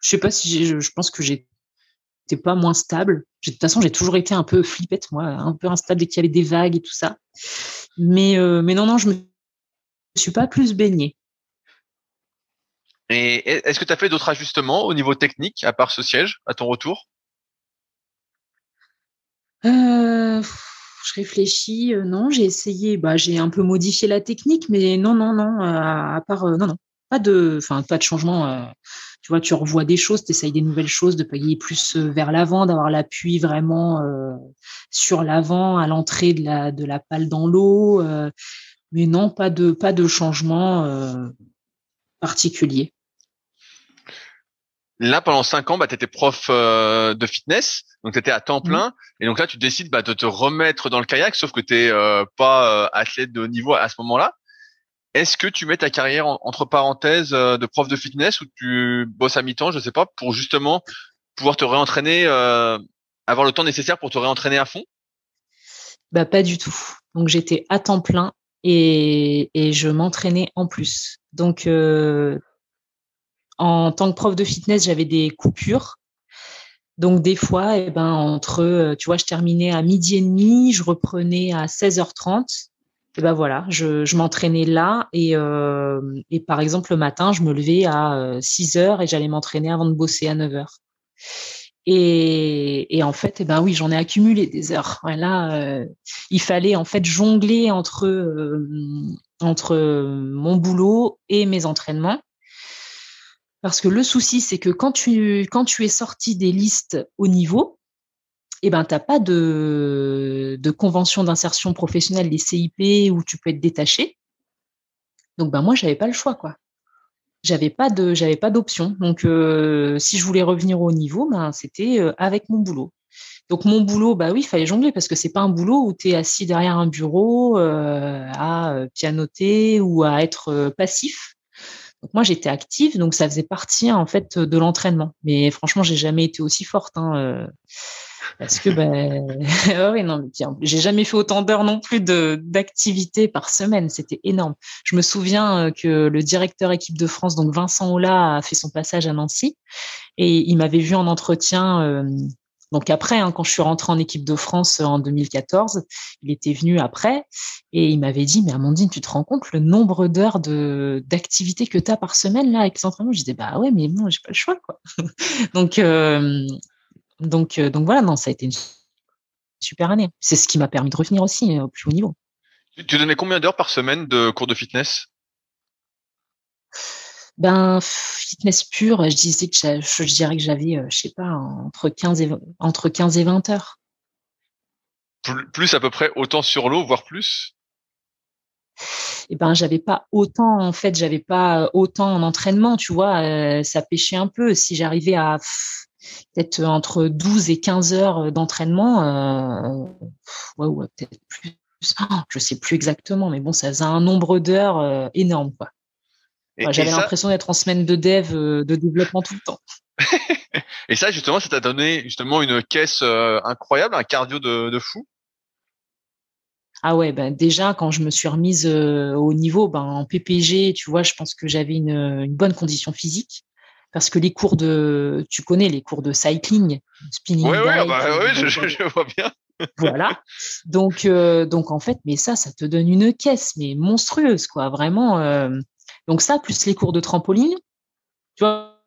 Je sais pas si je pense que j'étais pas moins stable. De toute façon, j'ai toujours été un peu flippette, moi, un peu instable dès qu'il y avait des vagues et tout ça. Mais non, je me suis pas plus baignée. Et est-ce que tu as fait d'autres ajustements au niveau technique, à part ce siège, à ton retour? Je réfléchis. Non, j'ai essayé. J'ai un peu modifié la technique, mais non. À part, non. Pas de changement. Tu vois, tu revois des choses, tu essayes des nouvelles choses, de payer plus vers l'avant, d'avoir l'appui vraiment sur l'avant, à l'entrée de la palle dans l'eau. Mais non, pas de changement particulier. Là, pendant 5 ans, tu étais prof de fitness, donc tu étais à temps plein, et donc là, tu décides de te remettre dans le kayak, sauf que tu n'es pas athlète de haut niveau à ce moment-là. Est-ce que tu mets ta carrière entre parenthèses de prof de fitness ou tu bosses à mi-temps, je sais pas, pour justement pouvoir te réentraîner, avoir le temps nécessaire pour te réentraîner à fond? Pas du tout. Donc j'étais à temps plein et je m'entraînais en plus. Donc en tant que prof de fitness, j'avais des coupures. Donc des fois, entre, tu vois, je terminais à 12h30, je reprenais à 16h30. Et voilà, je m'entraînais là et par exemple le matin, je me levais à 6h et j'allais m'entraîner avant de bosser à 9h. Et en fait, oui, j'en ai accumulé des heures. Là, il fallait en fait jongler entre mon boulot et mes entraînements. Parce que le souci, c'est que quand tu es sorti des listes haut niveau, t'as pas de convention d'insertion professionnelle, les CIP, où tu peux être détaché. Donc, moi, j'avais pas le choix, quoi. J'avais pas d'option. Donc, si je voulais revenir au niveau, c'était avec mon boulot. Donc, mon boulot, oui, il fallait jongler parce que c'est pas un boulot où tu es assis derrière un bureau à pianoter ou à être passif. Donc moi j'étais active, donc ça faisait partie en fait de l'entraînement. Mais franchement, j'ai jamais été aussi forte, parce que ouais, non, mais j'ai jamais fait autant d'heures non plus d'activité par semaine. C'était énorme. Je me souviens que le directeur équipe de France, donc Vincent Aulas, a fait son passage à Nancy et il m'avait vu en entretien. Donc après, quand je suis rentrée en équipe de France en 2014, il était venu après et il m'avait dit, mais Amandine, tu te rends compte le nombre d'heures d'activité que tu as par semaine là avec les entraînements? Je disais, ouais, mais bon, j'ai pas le choix, quoi. Donc voilà, non, ça a été une super année. C'est ce qui m'a permis de revenir aussi au plus haut niveau. Tu donnais combien d'heures par semaine de cours de fitness? Fitness pur, je dirais que j'avais, je sais pas, entre 15 et 20 heures. Plus à peu près autant sur l'eau, voire plus? J'avais pas autant, en fait, j'avais pas autant en entraînement, tu vois, ça pêchait un peu. Si j'arrivais à peut-être entre 12 et 15 heures d'entraînement, ouais, peut-être plus. Je sais plus exactement, mais bon, ça faisait un nombre d'heures énorme, quoi. J'avais l'impression d'être en semaine de de développement tout le temps. Et ça, justement, ça t'a donné justement une caisse incroyable, un cardio de fou? Ah ouais, déjà, quand je me suis remise au niveau, en PPG, tu vois, je pense que j'avais une bonne condition physique. Parce que tu connais les cours de cycling, spinning bike. Ouais, je vois bien. Voilà. Donc en fait, mais ça te donne une caisse, mais monstrueuse, quoi, vraiment. Donc ça, plus les cours de trampoline, tu vois,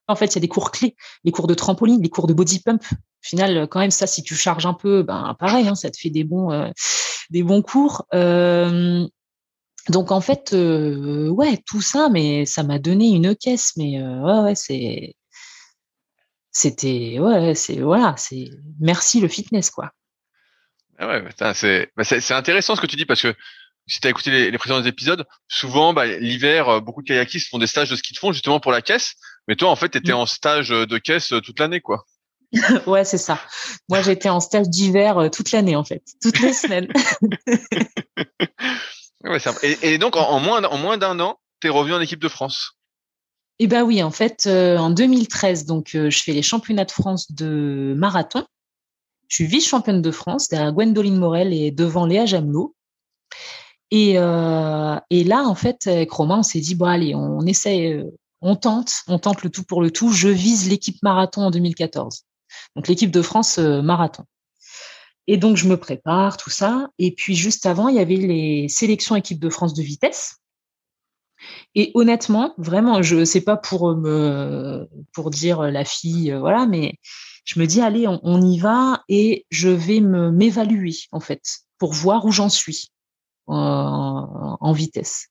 en fait, il y a des cours clés, les cours de trampoline, les cours de body pump. Au final, quand même, ça, si tu charges un peu, pareil, ça te fait des bons cours. Donc en fait, ouais, tout ça, mais ça m'a donné une caisse, mais ouais, c'est merci le fitness, quoi. Ah ouais, c'est intéressant ce que tu dis parce que si tu as écouté les précédents épisodes, souvent l'hiver, beaucoup de kayakistes font des stages de ski de fond justement pour la caisse, mais toi en fait tu étais en stage de caisse toute l'année, quoi. Ouais, c'est ça. Moi j'étais en stage d'hiver toute l'année en fait, toutes les semaines. Ouais, et donc en moins d'un an, t'es revenu en équipe de France. Oui, en fait en 2013, donc je fais les championnats de France de marathon. Je suis vice-championne de France derrière Gwendoline Morel et devant Léa Jamelot. Et là, en fait, avec Romain, on s'est dit, bon, allez, on essaie, on tente le tout pour le tout. Je vise l'équipe marathon en 2014. Donc, l'équipe de France marathon. Et donc, je me prépare, tout ça. Et puis, juste avant, il y avait les sélections équipe de France de vitesse. Et honnêtement, vraiment, je sais pas pour dire la fille, voilà, mais je me dis, allez, on y va et je vais m'évaluer, en fait, pour voir où j'en suis en vitesse.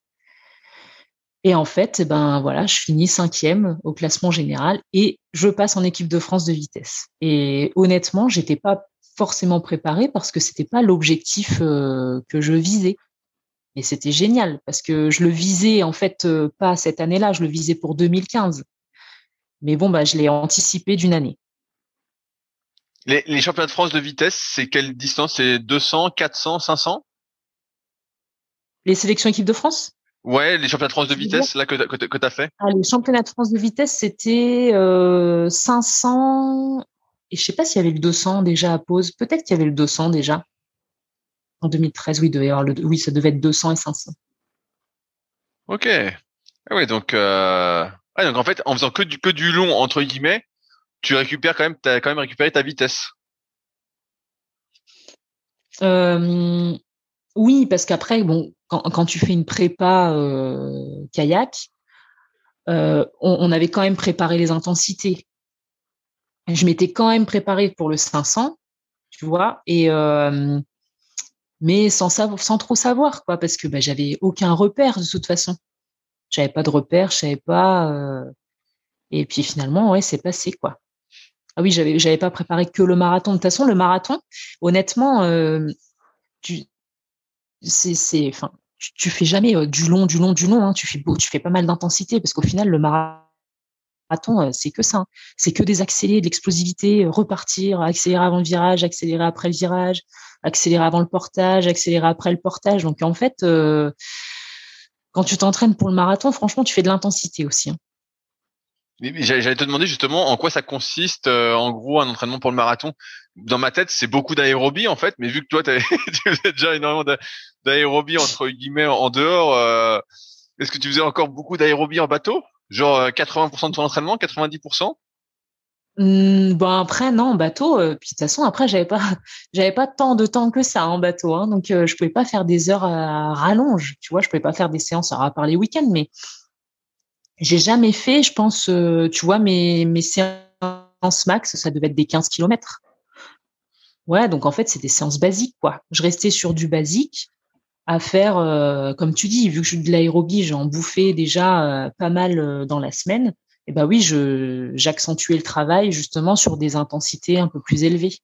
Et en fait, ben voilà, je finis 5e au classement général et je passe en équipe de France de vitesse. Et honnêtement, j'étais pas forcément préparée parce que c'était pas l'objectif que je visais. Et c'était génial parce que je le visais en fait pas cette année-là, je le visais pour 2015. Mais bon, bah je l'ai anticipé d'une année. Les championnats de France de vitesse, c'est quelle distance? C'est 200, 400, 500? Les sélections équipe de France? Ouais, les championnats de France de vitesse, là, que t'as fait? Ah, les championnats de France de vitesse, c'était 500. Et je sais pas s'il y avait le 200 déjà à pause. Peut-être qu'il y avait le 200 déjà. En 2013, oui, il devait y avoir oui, ça devait être 200 et 500. Ok. Ah ouais, donc en fait, en faisant que du long, entre guillemets, tu récupères quand même, t'as quand même récupéré ta vitesse. Oui, parce qu'après, bon, quand tu fais une prépa kayak, on avait quand même préparé les intensités. Je m'étais quand même préparée pour le 500, tu vois, mais sans trop savoir, quoi, parce que bah, j'avais aucun repère de toute façon. J'avais pas de repère, je savais pas. Et puis finalement, ouais, c'est passé, quoi. Ah oui, j'avais pas préparé que le marathon. De toute façon, le marathon, honnêtement, tu, enfin, tu fais jamais du long, hein. Tu fais pas mal d'intensité parce qu'au final, le marathon, c'est que ça, hein. C'est que des accélérés, de l'explosivité, repartir, accélérer avant le virage, accélérer après le virage, accélérer avant le portage, accélérer après le portage. Donc en fait, quand tu t'entraînes pour le marathon, franchement, tu fais de l'intensité aussi, hein. Mais j'allais te demander justement en quoi ça consiste, en gros, un entraînement pour le marathon. Dans ma tête, c'est beaucoup d'aérobie en fait, mais vu que toi, tu faisais déjà énormément d'aérobie entre guillemets en dehors, est-ce que tu faisais encore beaucoup d'aérobie en bateau? Genre 80% de ton entraînement, 90%? Bon après non en bateau puis de toute façon après j'avais pas tant de temps que ça en bateau, hein, donc je pouvais pas faire des heures à rallonge, tu vois, je pouvais pas faire des séances à part les week-ends, mais j'ai jamais fait, je pense, tu vois, mes séances max ça devait être des 15 kilomètres. Ouais, donc en fait c'est des séances basiques, quoi. Je restais sur du basique à faire comme tu dis, vu que je suis de l'aérobie, j'en bouffais déjà pas mal dans la semaine. Et ben oui, j'accentuais le travail justement sur des intensités un peu plus élevées.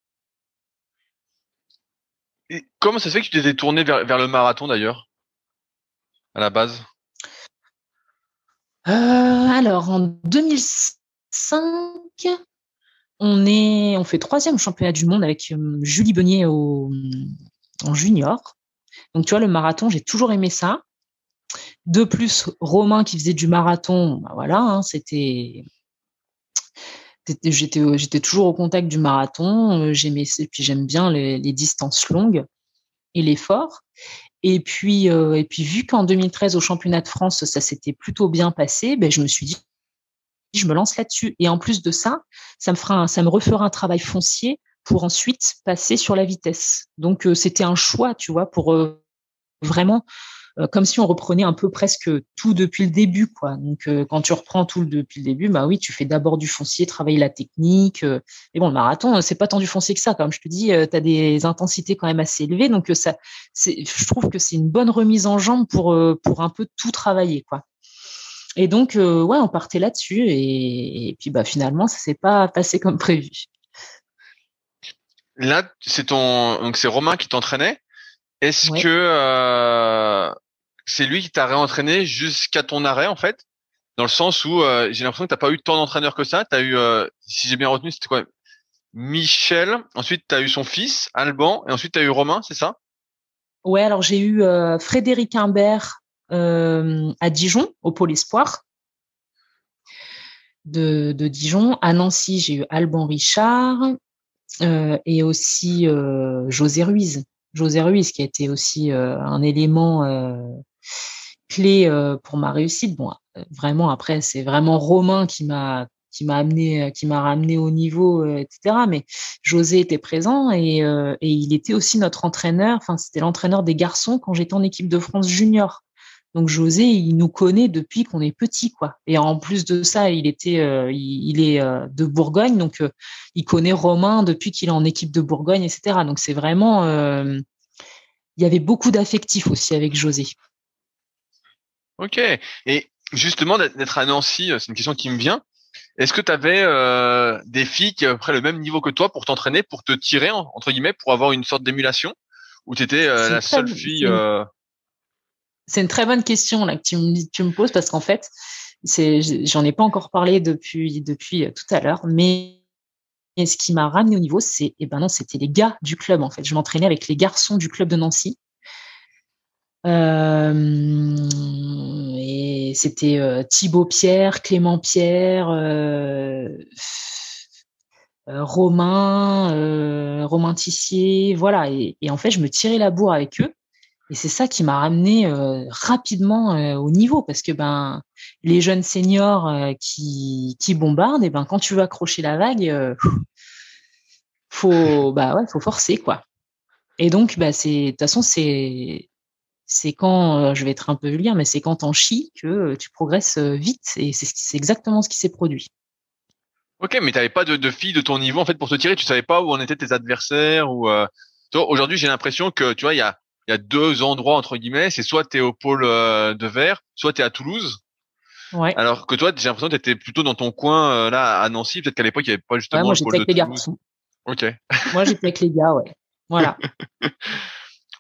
Et comment ça se fait que tu t'étais tourné vers le marathon d'ailleurs, à la base? Alors en 2005, on fait 3e championnat du monde avec Julie Beunier en junior. Donc tu vois, le marathon, j'ai toujours aimé ça. De plus, Romain qui faisait du marathon, bah voilà, hein, j'étais toujours au contact du marathon. Et puis j'aime bien les distances longues et l'effort. Et puis vu qu'en 2013 au championnat de France ça s'était plutôt bien passé, ben je me suis dit je me lance là-dessus. Et en plus de ça, ça me refera un travail foncier pour ensuite passer sur la vitesse. Donc c'était un choix, tu vois, pour vraiment comme si on reprenait un peu presque tout depuis le début, quoi. Donc, quand tu reprends tout depuis le début, bah oui, tu fais d'abord du foncier, travailler la technique. Mais bon, le marathon, c'est pas tant du foncier que ça. Comme je te dis, tu as des intensités quand même assez élevées. Donc, je trouve que c'est une bonne remise en jambe pour un peu tout travailler, quoi. Et donc, ouais, on partait là-dessus. Et puis, bah, finalement, ça s'est pas passé comme prévu. Là, donc c'est Romain qui t'entraînait. Est-ce Ouais. que c'est lui qui t'a réentraîné jusqu'à ton arrêt en fait? Dans le sens où j'ai l'impression que t'as pas eu tant d'entraîneurs que ça. T'as eu, si j'ai bien retenu, c'était quoi? Michel. Ensuite, t'as eu son fils, Alban, et ensuite t'as eu Romain, c'est ça? Ouais, alors j'ai eu Frédéric Imbert à Dijon, au Pôle Espoir de Dijon. À Nancy, j'ai eu Alban Richard et aussi José Ruiz. José Ruiz, qui a été aussi un élément clé pour ma réussite. Bon, vraiment après, c'est vraiment Romain qui m'a ramené au niveau, etc. Mais José était présent et il était aussi notre entraîneur. Enfin, c'était l'entraîneur des garçons quand j'étais en équipe de France junior. Donc José, il nous connaît depuis qu'on est petit, quoi. Et en plus de ça, il est de Bourgogne, donc il connaît Romain depuis qu'il est en équipe de Bourgogne, etc. Donc c'est vraiment, il y avait beaucoup d'affectifs aussi avec José. Ok. Et justement, d'être à Nancy, c'est une question qui me vient. Est-ce que tu avais des filles qui avaient le même niveau que toi pour t'entraîner, pour te tirer, entre guillemets, pour avoir une sorte d'émulation? Ou tu étais la seule fille C'est une très bonne question là que tu me poses parce qu'en fait, j'en ai pas encore parlé depuis tout à l'heure, mais ce qui m'a ramené au niveau, c'était les gars du club en fait. Je m'entraînais avec les garçons du club de Nancy. Et c'était Thibaut Pierre, Clément Pierre, Romain Tissier, voilà. Et en fait, je me tirais la bourre avec eux. Et c'est ça qui m'a ramené rapidement au niveau, parce que les jeunes seniors qui bombardent, et quand tu veux accrocher la vague, faut forcer quoi. Et donc de toute façon c'est quand je vais être un peu vulgaire, mais c'est quand t'en chies que tu progresses vite, et c'est exactement ce qui s'est produit. Ok, mais t'avais pas de filles de ton niveau en fait pour te tirer. Tu savais pas où en étaient tes adversaires ou. Toi, aujourd'hui, j'ai l'impression que tu vois, il y a deux endroits entre guillemets. C'est soit t'es au pôle de Verre, soit t'es à Toulouse. Ouais. Alors que toi, j'ai l'impression que t'étais plutôt dans ton coin là à Nancy. Peut-être qu'à l'époque, il y avait pas Ouais, justement moi le pôle j'étais de avec les Toulouse. garçons. Ok. Moi j'étais avec les gars, ouais. Voilà.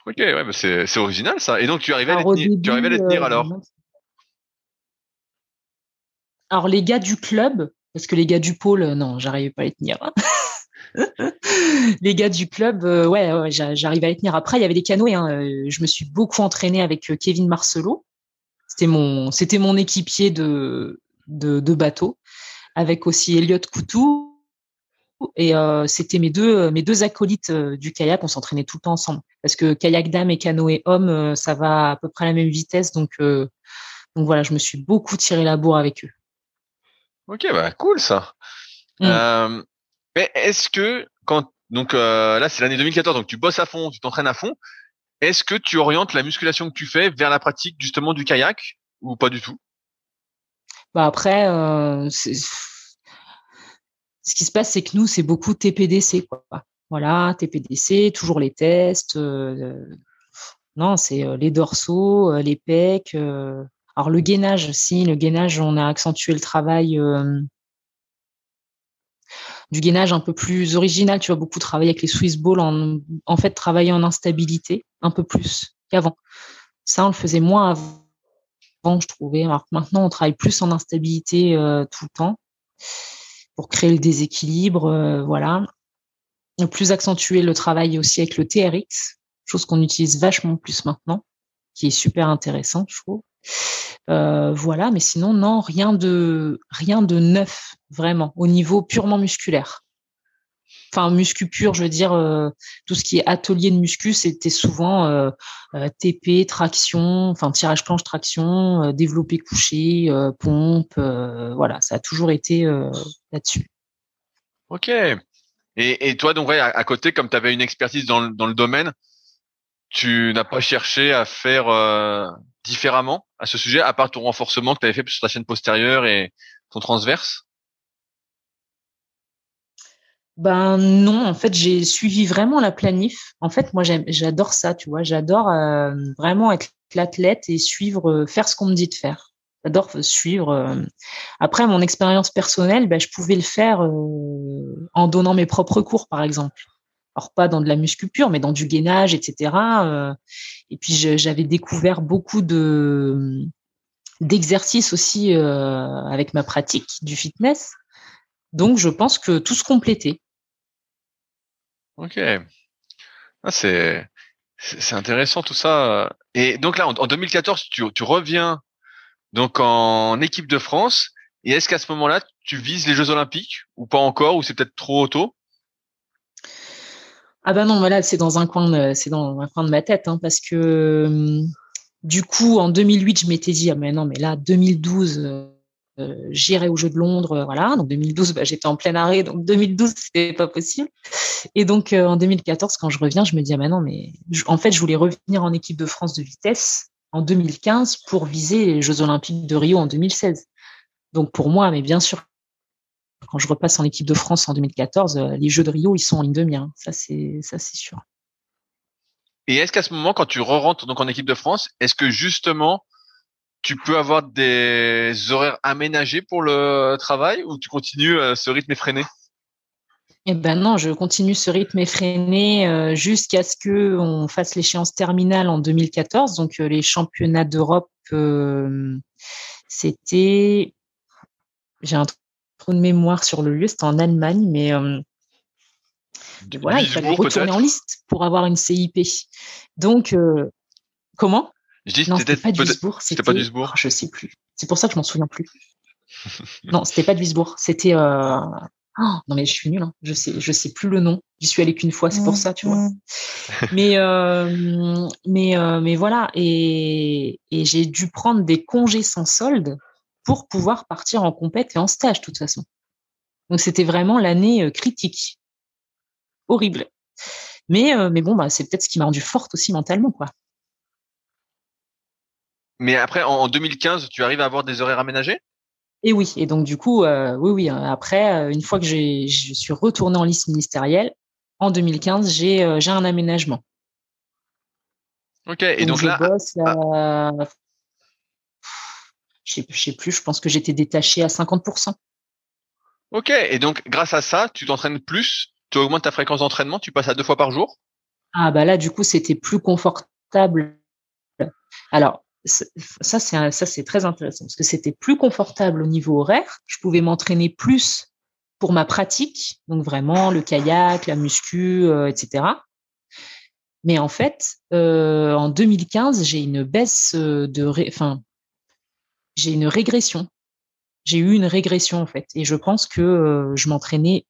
Ok, ouais, bah c'est original ça. Et donc Alors au tu arrivais à début, les tenir alors. alors les gars du club, parce que les gars du pôle, non, j'arrivais pas à les tenir. Hein. Les gars du club, ouais, j'arrivais à les tenir. Après, il y avait les canoës. Hein. Je me suis beaucoup entraînée avec Kevin Marcelot. C'était mon équipier de bateau, avec aussi Elliot Coutou. Et c'était mes deux acolytes du kayak. On s'entraînait tout le temps ensemble, parce que kayak dame et canoë homme, ça va à peu près à la même vitesse. Donc voilà, je me suis beaucoup tiré la bourre avec eux. Ok, bah cool ça. Mm. Mais est-ce que quand donc là c'est l'année 2014, donc tu bosses à fond, tu t'entraînes à fond. Est-ce que tu orientes la musculation que tu fais vers la pratique justement du kayak ou pas du tout? Après, ce qui se passe, c'est que nous, c'est beaucoup TPDC, quoi. Voilà, TPDC, toujours les tests. Non, c'est les dorsaux, les pecs. Alors le gainage, si, le gainage, on a accentué le travail du gainage un peu plus original. Tu vas beaucoup travailler avec les Swiss balls, en fait, travailler en instabilité un peu plus qu'avant. Ça, on le faisait moins avant, je trouvais. Alors maintenant, on travaille plus en instabilité tout le temps pour créer le déséquilibre, voilà. Plus accentuer le travail aussi avec le TRX, chose qu'on utilise vachement plus maintenant, qui est super intéressant, je trouve. Voilà, mais sinon, non, rien de neuf, vraiment, au niveau purement musculaire. Enfin, muscu pur, je veux dire, tout ce qui est atelier de muscu, c'était souvent TP, traction, enfin tirage planche, traction, développé couché, pompe, voilà, ça a toujours été là-dessus. Ok. Et toi donc ouais, à côté, comme tu avais une expertise dans le domaine, tu n'as pas cherché à faire différemment à ce sujet, à part ton renforcement que tu avais fait sur ta chaîne postérieure et ton transverse? Non, en fait, j'ai suivi vraiment la planif. En fait, moi, j'adore ça, tu vois. J'adore vraiment être l'athlète et suivre, faire ce qu'on me dit de faire. J'adore suivre. Après, mon expérience personnelle, je pouvais le faire en donnant mes propres cours, par exemple. Alors pas dans de la muscu pure, mais dans du gainage, etc. Et puis j'avais découvert beaucoup d'exercices aussi avec ma pratique du fitness. Donc je pense que tout se complétait. Ok. Ah, c'est intéressant tout ça. Et donc là, en 2014, tu reviens donc en équipe de France. Et est-ce qu'à ce moment-là, tu vises les Jeux Olympiques ou pas encore, ou c'est peut-être trop tôt? Ah bah non, voilà, c'est dans un coin de ma tête, hein, parce que du coup, en 2008, je m'étais dit, ah mais non, mais là, 2012, j'irai aux Jeux de Londres, voilà. Donc 2012, bah, j'étais en plein arrêt, donc 2012, c'était pas possible. Et donc en 2014, quand je reviens, je me dis, ah mais non, mais en fait, je voulais revenir en équipe de France de vitesse en 2015 pour viser les Jeux Olympiques de Rio en 2016. Donc pour moi, mais bien sûr, quand je repasse en équipe de France en 2014, les Jeux de Rio, ils sont en ligne de mire. Ça, c'est sûr. Et est-ce qu'à ce moment, quand tu re-rentres donc en équipe de France, est-ce que justement tu peux avoir des horaires aménagés pour le travail ou tu continues ce rythme effréné? Eh ben non, je continue ce rythme effréné jusqu'à ce que on fasse l'échéance terminale en 2014. Donc les championnats d'Europe, c'était, j'ai un trou de mémoire sur le lieu, c'était en Allemagne, mais voilà, il fallait retourner en liste pour avoir une CIP. Donc comment? Je dis, non, c'était pas Duisbourg. C'était pas Duisbourg. Oh, je sais plus. C'est pour ça que je m'en souviens plus. Non, c'était pas Duisbourg. C'était oh, non mais je suis nulle. Hein. Je sais plus le nom. J'y suis allée qu'une fois. C'est pour ça, tu vois. Mais voilà. Et j'ai dû prendre des congés sans solde pour pouvoir partir en compète et en stage, de toute façon. Donc c'était vraiment l'année critique, horrible. Mais bon, bah c'est peut-être ce qui m'a rendue forte aussi mentalement, quoi. Mais après, en 2015, tu arrives à avoir des horaires aménagés? Et oui, et donc du coup, oui. Après, une fois que je suis retournée en liste ministérielle, en 2015, j'ai un aménagement. Ok, et donc je là, bosse, je sais plus, je pense que j'étais détachée à 50%. ok, et donc grâce à ça, tu t'entraînes plus, tu augmentes ta fréquence d'entraînement, tu passes à 2 fois par jour? Ah bah là, du coup, c'était plus confortable. Alors, ça c'est très intéressant parce que c'était plus confortable au niveau horaire. Je pouvais m'entraîner plus pour ma pratique, donc vraiment le kayak, la muscu, etc. Mais en fait, en 2015, j'ai une baisse j'ai une régression. J'ai eu une régression en fait, et je pense que je m'entraînais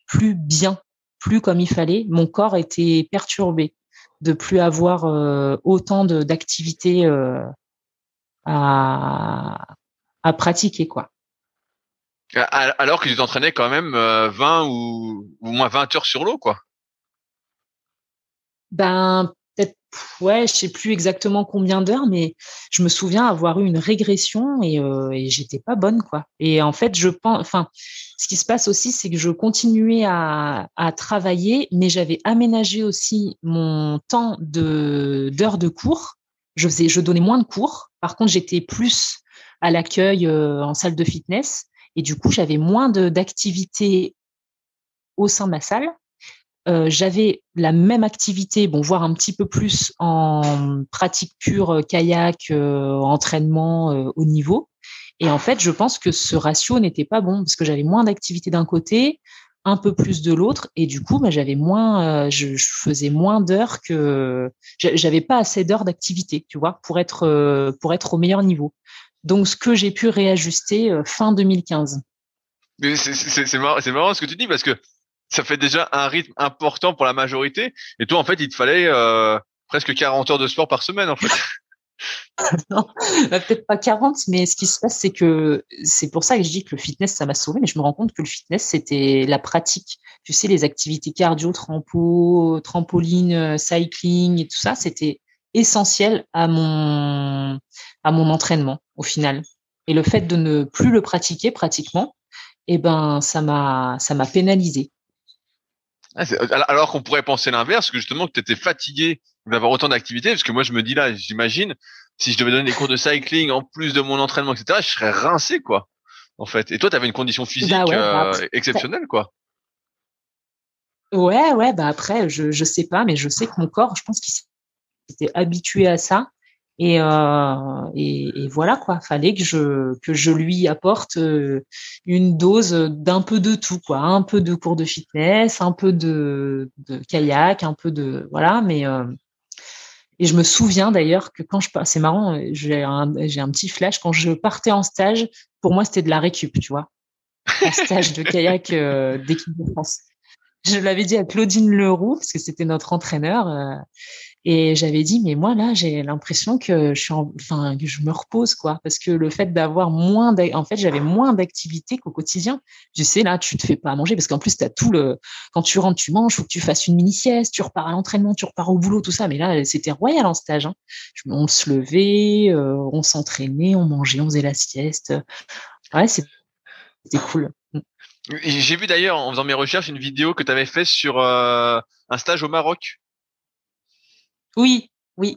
plus bien, plus comme il fallait. Mon corps était perturbé de plus avoir autant d'activités à pratiquer, quoi. Alors que tu t'entraînais quand même 20 ou moins 20 heures sur l'eau, quoi. Ben peut-être, ouais, je sais plus exactement combien d'heures, mais je me souviens avoir eu une régression et j'étais pas bonne, quoi. Et en fait, je pense, enfin, ce qui se passe aussi, c'est que je continuais à travailler, mais j'avais aménagé aussi mon temps d'heures de cours. Je donnais moins de cours. Par contre, j'étais plus à l'accueil en salle de fitness, et du coup, j'avais moins d'activités au sein de ma salle. J'avais la même activité, bon, voire un petit peu plus en pratique pure, kayak, entraînement haut niveau. Et en fait, je pense que ce ratio n'était pas bon parce que j'avais moins d'activité d'un côté, un peu plus de l'autre, et du coup, bah, j'avais moins, je faisais moins d'heures que, j'avais pas assez d'heures d'activité, tu vois, pour être au meilleur niveau. Donc, ce que j'ai pu réajuster fin 2015. Mais c'est marrant ce que tu dis parce que ça fait déjà un rythme important pour la majorité. Et toi, en fait, il te fallait presque 40 heures de sport par semaine, en fait. Non, peut-être pas 40, mais ce qui se passe, c'est que c'est pour ça que je dis que le fitness, ça m'a sauvé, mais je me rends compte que le fitness, c'était la pratique. Tu sais, les activités cardio, trampoline, cycling et tout ça, c'était essentiel à mon entraînement, au final. Et le fait de ne plus le pratiquer, pratiquement, eh ben, ça m'a pénalisé. Alors qu'on pourrait penser l'inverse, que justement que tu étais fatigué d'avoir autant d'activités, parce que moi je me dis là, j'imagine, si je devais donner des cours de cycling en plus de mon entraînement, etc., je serais rincé, quoi, en fait. Et toi, tu avais une condition physique exceptionnelle, quoi. Ouais, bah après, je sais pas, mais je sais que mon corps, je pense qu'il s'était habitué à ça. Et voilà, quoi. Fallait que je lui apporte une dose d'un peu de tout, quoi. Un peu de cours de fitness, un peu de kayak, un peu de, voilà. Mais, et je me souviens d'ailleurs que quand c'est marrant, j'ai un petit flash. Quand je partais en stage, pour moi, c'était de la récup, tu vois. En stage de kayak d'équipe de France. Je l'avais dit à Claudine Leroux, parce que c'était notre entraîneur, et j'avais dit, mais moi, là, j'ai l'impression que que je me repose, quoi, parce que le fait d'avoir en fait, j'avais moins d'activité qu'au quotidien. Tu sais, là, tu te fais pas à manger, parce qu'en plus, quand tu rentres, tu manges, faut que tu fasses une mini-sieste, tu repars à l'entraînement, tu repars au boulot, tout ça. Mais là, c'était royal en stage, hein. On se levait, on s'entraînait, on mangeait, on faisait la sieste. Ouais, c'était cool. J'ai vu d'ailleurs, en faisant mes recherches, une vidéo que tu avais fait sur un stage au Maroc. Oui, oui.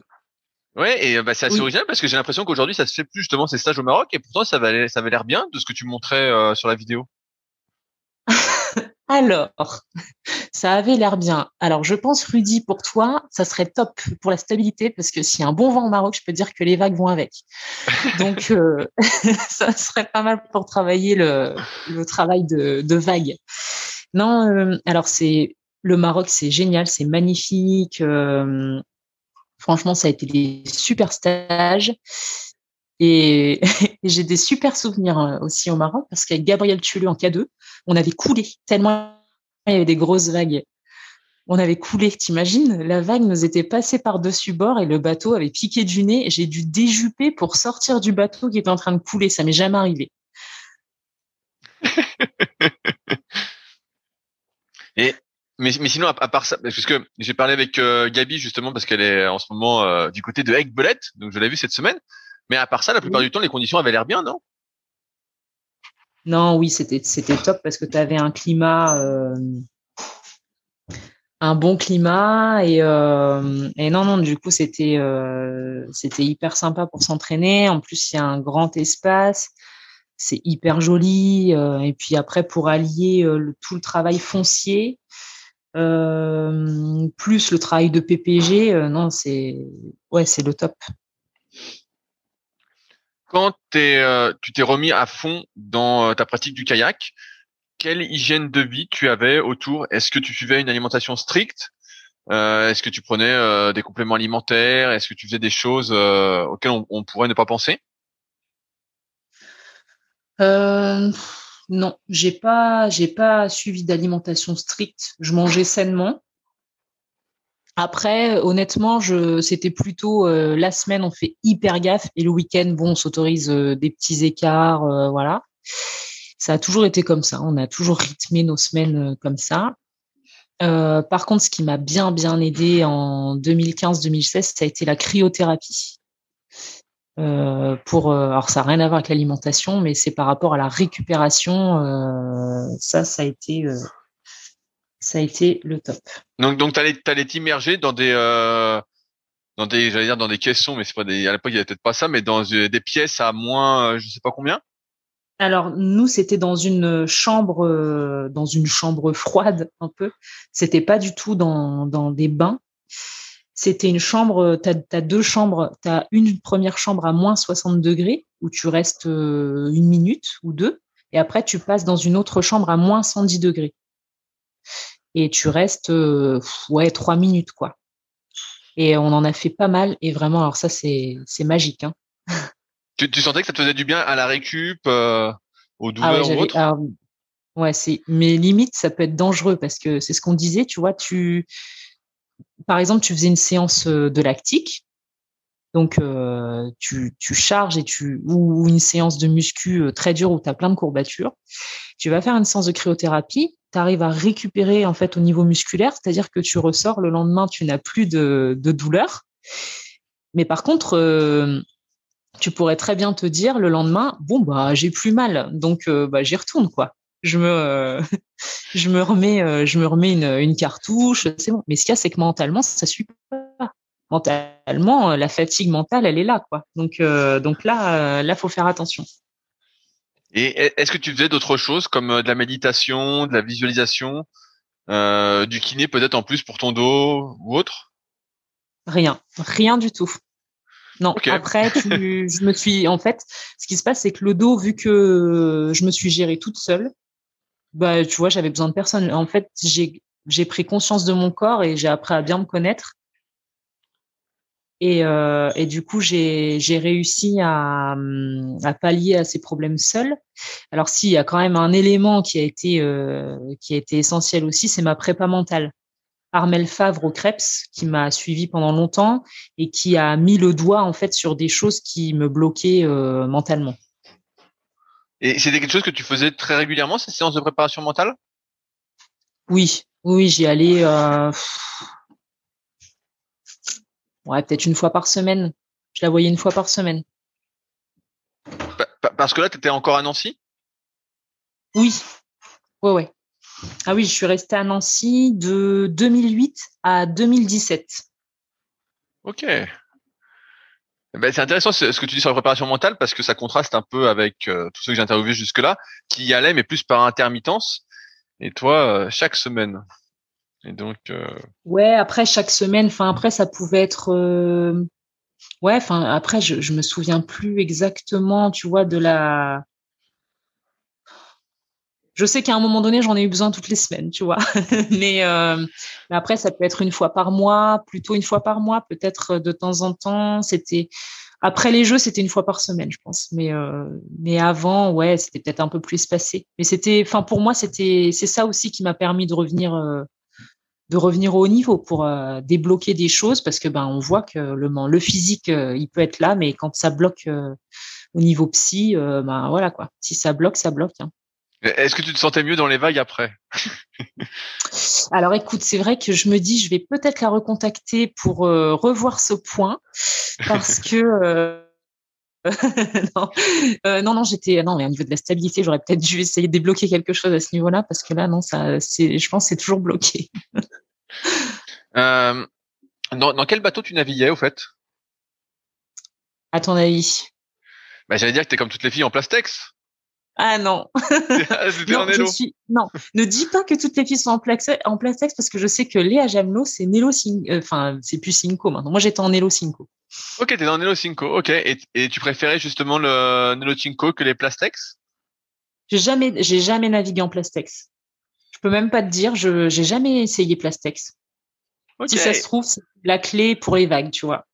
Ouais, et c'est assez Oui. original parce que j'ai l'impression qu'aujourd'hui, ça se fait plus justement ces stages au Maroc, et pourtant, ça avait l'air bien de ce que tu montrais sur la vidéo. Alors, ça avait l'air bien. Alors, je pense, Rudy, pour toi, ça serait top pour la stabilité, parce que s'il y a un bon vent au Maroc, je peux dire que les vagues vont avec. Donc, ça serait pas mal pour travailler le travail de vague. Non, alors le Maroc, c'est génial, c'est magnifique. Franchement, ça a été des super stages. Et j'ai des super souvenirs aussi au Maroc, parce qu'avec Gabriel Tullu en K2, on avait coulé tellement il y avait des grosses vagues. On avait coulé, t'imagines? La vague nous était passée par-dessus bord et le bateau avait piqué du nez. J'ai dû déjupper pour sortir du bateau qui était en train de couler. Ça m'est jamais arrivé. Et mais sinon, à part ça, parce que j'ai parlé avec Gabi justement parce qu'elle est en ce moment du côté de Aiguebelette, donc je l'ai vue cette semaine. Mais à part ça, la plupart Oui. du temps, les conditions avaient l'air bien, non? Non, oui, c'était top parce que tu avais un bon climat et non, non, du coup, c'était hyper sympa pour s'entraîner. En plus, il y a un grand espace. C'est hyper joli. Et puis après, pour allier tout le travail foncier, plus le travail de PPG, non, c'est le top. Quand tu t'es remis à fond dans ta pratique du kayak, quelle hygiène de vie tu avais autour? Est-ce que tu suivais une alimentation stricte? Est-ce que tu prenais des compléments alimentaires? Est-ce que tu faisais des choses auxquelles on pourrait ne pas penser? Euh, non, j'ai pas suivi d'alimentation stricte. Je mangeais sainement. Après, honnêtement, c'était plutôt la semaine, on fait hyper gaffe et le week-end, bon, on s'autorise des petits écarts, voilà. Ça a toujours été comme ça. On a toujours rythmé nos semaines comme ça. Par contre, ce qui m'a bien bien aidé en 2015-2016, ça a été la cryothérapie. Alors ça n'a rien à voir avec l'alimentation, mais c'est par rapport à la récupération. Ça a été le top. Donc t'allais t'immerger dans des, j'allais dire dans des caissons, mais c'est pas des, à l'époque il y avait peut-être pas ça, mais dans des pièces à moins, je sais pas combien. Alors nous, c'était dans une chambre froide un peu. C'était pas du tout dans des bains. C'était une chambre. T'as deux chambres. T'as une première chambre à moins 60 degrés où tu restes une minute ou deux, et après tu passes dans une autre chambre à moins 110 degrés et tu restes 3 minutes quoi. Et on en a fait pas mal et vraiment alors ça c'est magique hein. Tu sentais que ça te faisait du bien à la récup, aux Ah ouais, douleurs ou autres? ouais, mais limite, ça peut être dangereux parce que c'est ce qu'on disait, tu vois, par exemple, tu faisais une séance de lactique, donc tu charges ou une séance de muscu très dure où tu as plein de courbatures. Tu vas faire une séance de cryothérapie, tu arrives à récupérer en fait au niveau musculaire, c'est-à-dire que tu ressors le lendemain, tu n'as plus de douleur. Mais par contre, tu pourrais très bien te dire le lendemain, bon bah j'ai plus mal, donc j'y retourne quoi. Je me je me remets une cartouche, c'est bon. Mais ce qu'il y a, c'est que mentalement, ça suit pas. Mentalement, la fatigue mentale, elle est là quoi. Donc là, faut faire attention. Et est-ce que tu faisais d'autres choses comme de la méditation, de la visualisation, du kiné peut-être en plus pour ton dos ou autre? Rien du tout. Non, Ok. après, en fait, ce qui se passe, c'est que le dos, vu que je me suis gérée toute seule, bah, tu vois, j'avais besoin de personne. En fait, j'ai pris conscience de mon corps et j'ai appris à bien me connaître. Et du coup, j'ai réussi à pallier à ces problèmes seule. Alors, si, il y a quand même un élément qui a été essentiel aussi, c'est ma prépa mentale. Armel Favre au Krebs, qui m'a suivi pendant longtemps et qui a mis le doigt en fait sur des choses qui me bloquaient mentalement. Et c'était quelque chose que tu faisais très régulièrement, ces séances de préparation mentale? Oui, j'y allais peut-être une fois par semaine. Je la voyais une fois par semaine. Parce que là, tu étais encore à Nancy? Oui, ouais. Ah oui, je suis restée à Nancy de 2008 à 2017. Ok. Ben, c'est intéressant ce que tu dis sur la préparation mentale parce que ça contraste un peu avec tous ceux que j'ai interviewés jusque-là, qui y allaient mais plus par intermittence. Et toi, chaque semaine. Et donc, Ouais, après chaque semaine, enfin après ça pouvait être ouais, enfin après je me souviens plus exactement, tu vois, de la. Je sais qu'à un moment donné, j'en ai eu besoin toutes les semaines, tu vois. Mais après, ça peut être une fois par mois, plutôt une fois par mois, peut-être de temps en temps. C'était après les jeux, c'était une fois par semaine, je pense. Mais avant, ouais, c'était peut-être un peu plus espacé. Mais enfin pour moi, c'est ça aussi qui m'a permis de revenir au haut niveau pour débloquer des choses parce que ben on voit que le physique, il peut être là, mais quand ça bloque au niveau psy, ben voilà quoi. Si ça bloque, ça bloque. Hein. est-ce que tu te sentais mieux dans les vagues après? Alors écoute, c'est vrai que je me dis, je vais peut-être la recontacter pour revoir ce point parce que non, non, j'étais non, mais au niveau de la stabilité, j'aurais peut-être dû essayer de débloquer quelque chose à ce niveau-là parce que là, non, je pense, que c'est toujours bloqué. Euh, dans quel bateau tu naviguais au fait? À ton avis? Bah, j'allais dire que t'es comme toutes les filles en plastex. Ah non. C'était Non, en élo. non, ne dis pas que toutes les filles sont en plastex parce que je sais que Léa Jamelot, c'est Nelo enfin, c'est plus Cinco maintenant. Moi, j'étais en Nelo Cinco. Ok, t'es dans Nelo Cinco. Ok, et tu préférais justement le Nelo Cinco que les plastex? J'ai jamais navigué en plastex. Je peux même pas te dire, j'ai jamais essayé plastex. Ok. Si ça se trouve, c'est la clé pour les vagues, tu vois.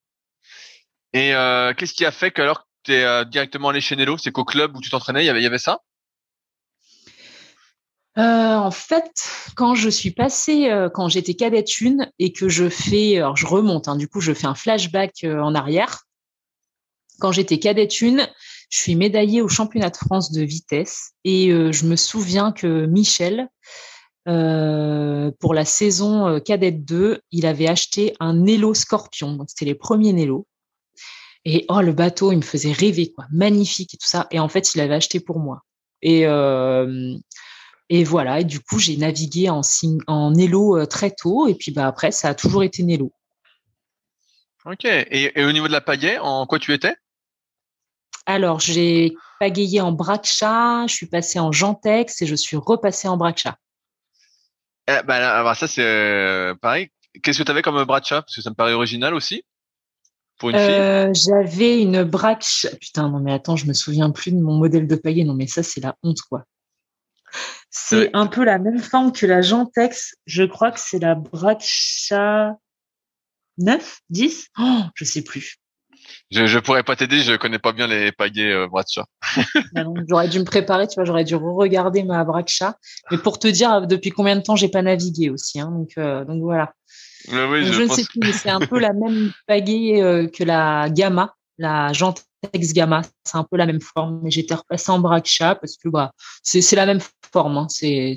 Et qu'est-ce qui a fait que alors que t'es directement allé chez Nelo, c'est qu'au club où tu t'entraînais, il y avait ça? En fait, quand je suis passée, quand j'étais cadette 1 et que alors je remonte, hein, du coup, je fais un flashback en arrière. Quand j'étais cadette 1, je suis médaillée au championnat de France de vitesse et je me souviens que Michel, pour la saison cadette 2, il avait acheté un Nelo Scorpion. Donc, c'était les premiers Nelo. Et oh, le bateau, il me faisait rêver, quoi. Magnifique et tout ça. Et en fait, il avait acheté pour moi. Et, euh, et voilà. Et du coup, j'ai navigué en Nelo très tôt. Et puis, bah, après, ça a toujours été Nelo. Ok. Et au niveau de la pagaie, en quoi tu étais? Alors, j'ai pagayé en Bradshaw, je suis passée en Jantex et je suis repassée en Bradshaw. Alors ça c'est pareil. Qu'est-ce que t'avais comme bras de chat? Parce que ça me paraît original aussi pour une fille. J'avais une Bradshaw. Putain, non, mais attends, je me souviens plus de mon modèle de pagaie. Non, mais ça, c'est la honte, quoi. C'est T'avais- un peu la même forme que la Jantex. Je crois que c'est la Bradshaw 9, 10. Oh, je sais plus. Je pourrais pas t'aider, je connais pas bien les pagaies bras de chat. Ah non, j'aurais dû me préparer, tu vois, j'aurais dû regarder ma Bradshaw. Mais pour te dire depuis combien de temps j'ai pas navigué aussi, hein, donc voilà. Oui, Donc je je ne sais pense. plus, mais c'est un peu la même pagaie que la Gamma, la Jantex Gamma. C'est un peu la même forme, mais j'étais repassée en Bradshaw parce que bah c'est la même forme, hein, c'est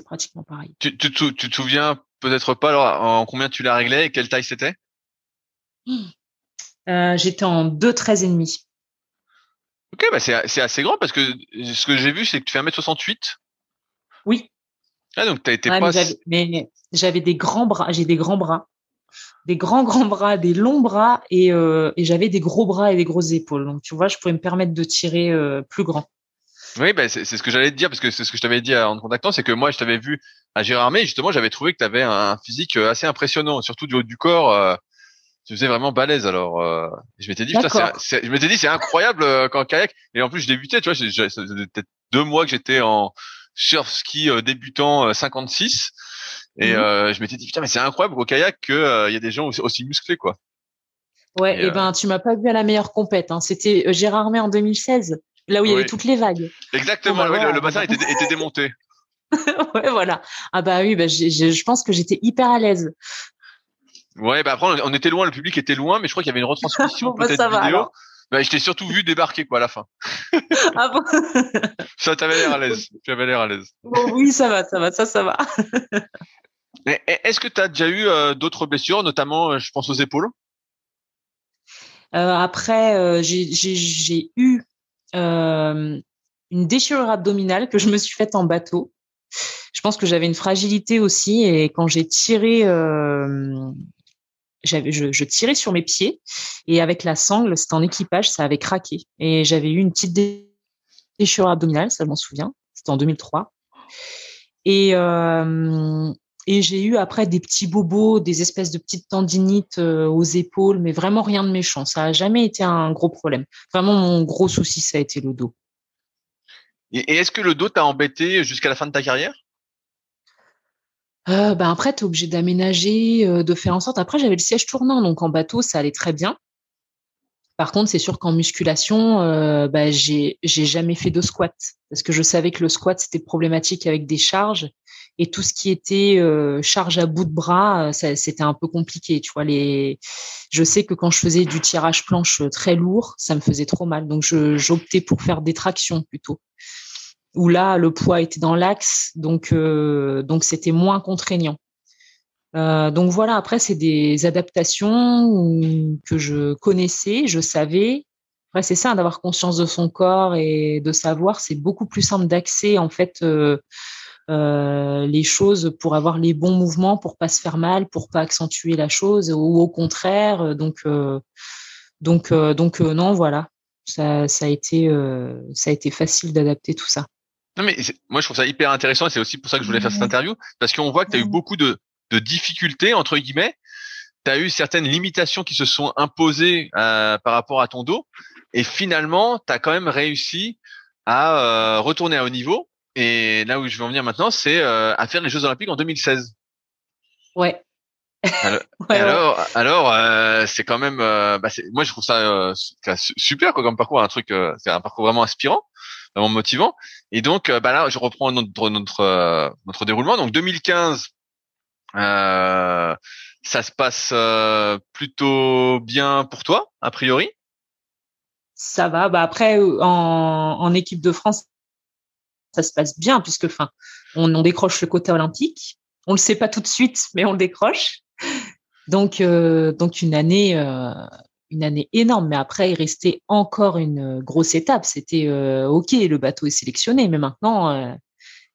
pratiquement pareil. Tu te souviens peut-être pas alors en combien tu l'as réglé et quelle taille c'était? J'étais en 2,13 et demi. Ok, bah c'est assez grand parce que ce que j'ai vu c'est que tu fais 1m68. Oui, Ah donc t'as été ouais, pas. mais j'avais des grands bras, j'ai des grands bras, des grands bras, des longs bras et j'avais des gros bras et des grosses épaules. Donc tu vois, je pouvais me permettre de tirer plus grand. Oui, bah c'est ce que j'allais te dire parce que c'est ce que je t'avais dit en te contactant, c'est que moi je t'avais vu à Gérardmer et justement j'avais trouvé que tu avais un physique assez impressionnant, surtout du haut du corps. Tu faisais vraiment balèze alors je m'étais dit putain D'accord. je m'étais dit c'est incroyable qu'en kayak et en plus je débutais tu vois ça faisait peut-être 2 mois que j'étais en surf ski débutant 56 et Mhm. je m'étais dit putain mais c'est incroyable au kayak que il y a des gens aussi musclés quoi. Ouais, et ben tu m'as pas vu à la meilleure compète. Hein. C'était Gérardmer en 2016, là où il y avait toutes les vagues. Exactement, bon, bah, voilà, le bassin était démonté. Ouais, voilà. Ah bah oui, bah, je pense que j'étais hyper à l'aise. Ouais, bah après on était loin, le public était loin, mais je crois qu'il y avait une retransmission Bon, bah, peut-être ça va, vidéo. alors. Bah, je t'ai surtout vu débarquer quoi à la fin. Ah bon Ça t'avais l'air à l'aise. Tu avais l'air à l'aise. Bon, oui, ça va, ça va. Est-ce que tu as déjà eu d'autres blessures, notamment je pense aux épaules? Après, j'ai eu une déchirure abdominale que je me suis faite en bateau. Je pense que j'avais une fragilité aussi et quand j'ai tiré, je tirais sur mes pieds et avec la sangle, c'était en équipage, ça avait craqué et j'avais eu une petite déchirure abdominale, ça je m'en souviens. C'était en 2003 et j'ai eu après des petits bobos, des espèces de petites tendinites aux épaules, mais vraiment rien de méchant. Ça a jamais été un gros problème. Vraiment, mon gros souci, ça a été le dos. Et est-ce que le dos t'a embêté jusqu'à la fin de ta carrière? Ben après, tu es obligé d'aménager, de faire en sorte. Après, j'avais le siège tournant, donc en bateau, ça allait très bien. Par contre, c'est sûr qu'en musculation, j'ai jamais fait de squat parce que je savais que le squat c'était problématique avec des charges et tout ce qui était charge à bout de bras, c'était un peu compliqué. Tu vois, je sais que quand je faisais du tirage planche très lourd, ça me faisait trop mal, donc j'optais pour faire des tractions plutôt. Où là, le poids était dans l'axe, donc c'était moins contraignant. Donc voilà, après, c'est des adaptations que je connaissais, je savais. Après, c'est ça, d'avoir conscience de son corps et de savoir, c'est beaucoup plus simple d'accès, en fait, les choses pour avoir les bons mouvements, pour pas se faire mal, pour pas accentuer la chose, ou au contraire. Non, voilà. Ça a été facile d'adapter tout ça. Non, mais moi, je trouve ça hyper intéressant et c'est aussi pour ça que je voulais faire cette interview parce qu'on voit que tu as eu beaucoup de difficultés, entre guillemets. Tu as eu certaines limitations qui se sont imposées par rapport à ton dos et finalement, tu as quand même réussi à retourner à haut niveau. Et là où je veux en venir maintenant, c'est à faire les Jeux Olympiques en 2016. Ouais. Alors, Ouais. c'est quand même, moi je trouve ça super quoi comme parcours, c'est un parcours vraiment inspirant, vraiment motivant. Et donc là, je reprends notre déroulement. Donc 2015, ça se passe plutôt bien pour toi, a priori. Ça va. Bah après, en équipe de France, ça se passe bien puisque, on décroche le quota olympique. On le sait pas tout de suite, mais on le décroche. Donc une année énorme. Mais après, il restait encore une grosse étape. C'était ok, le bateau est sélectionné, mais maintenant,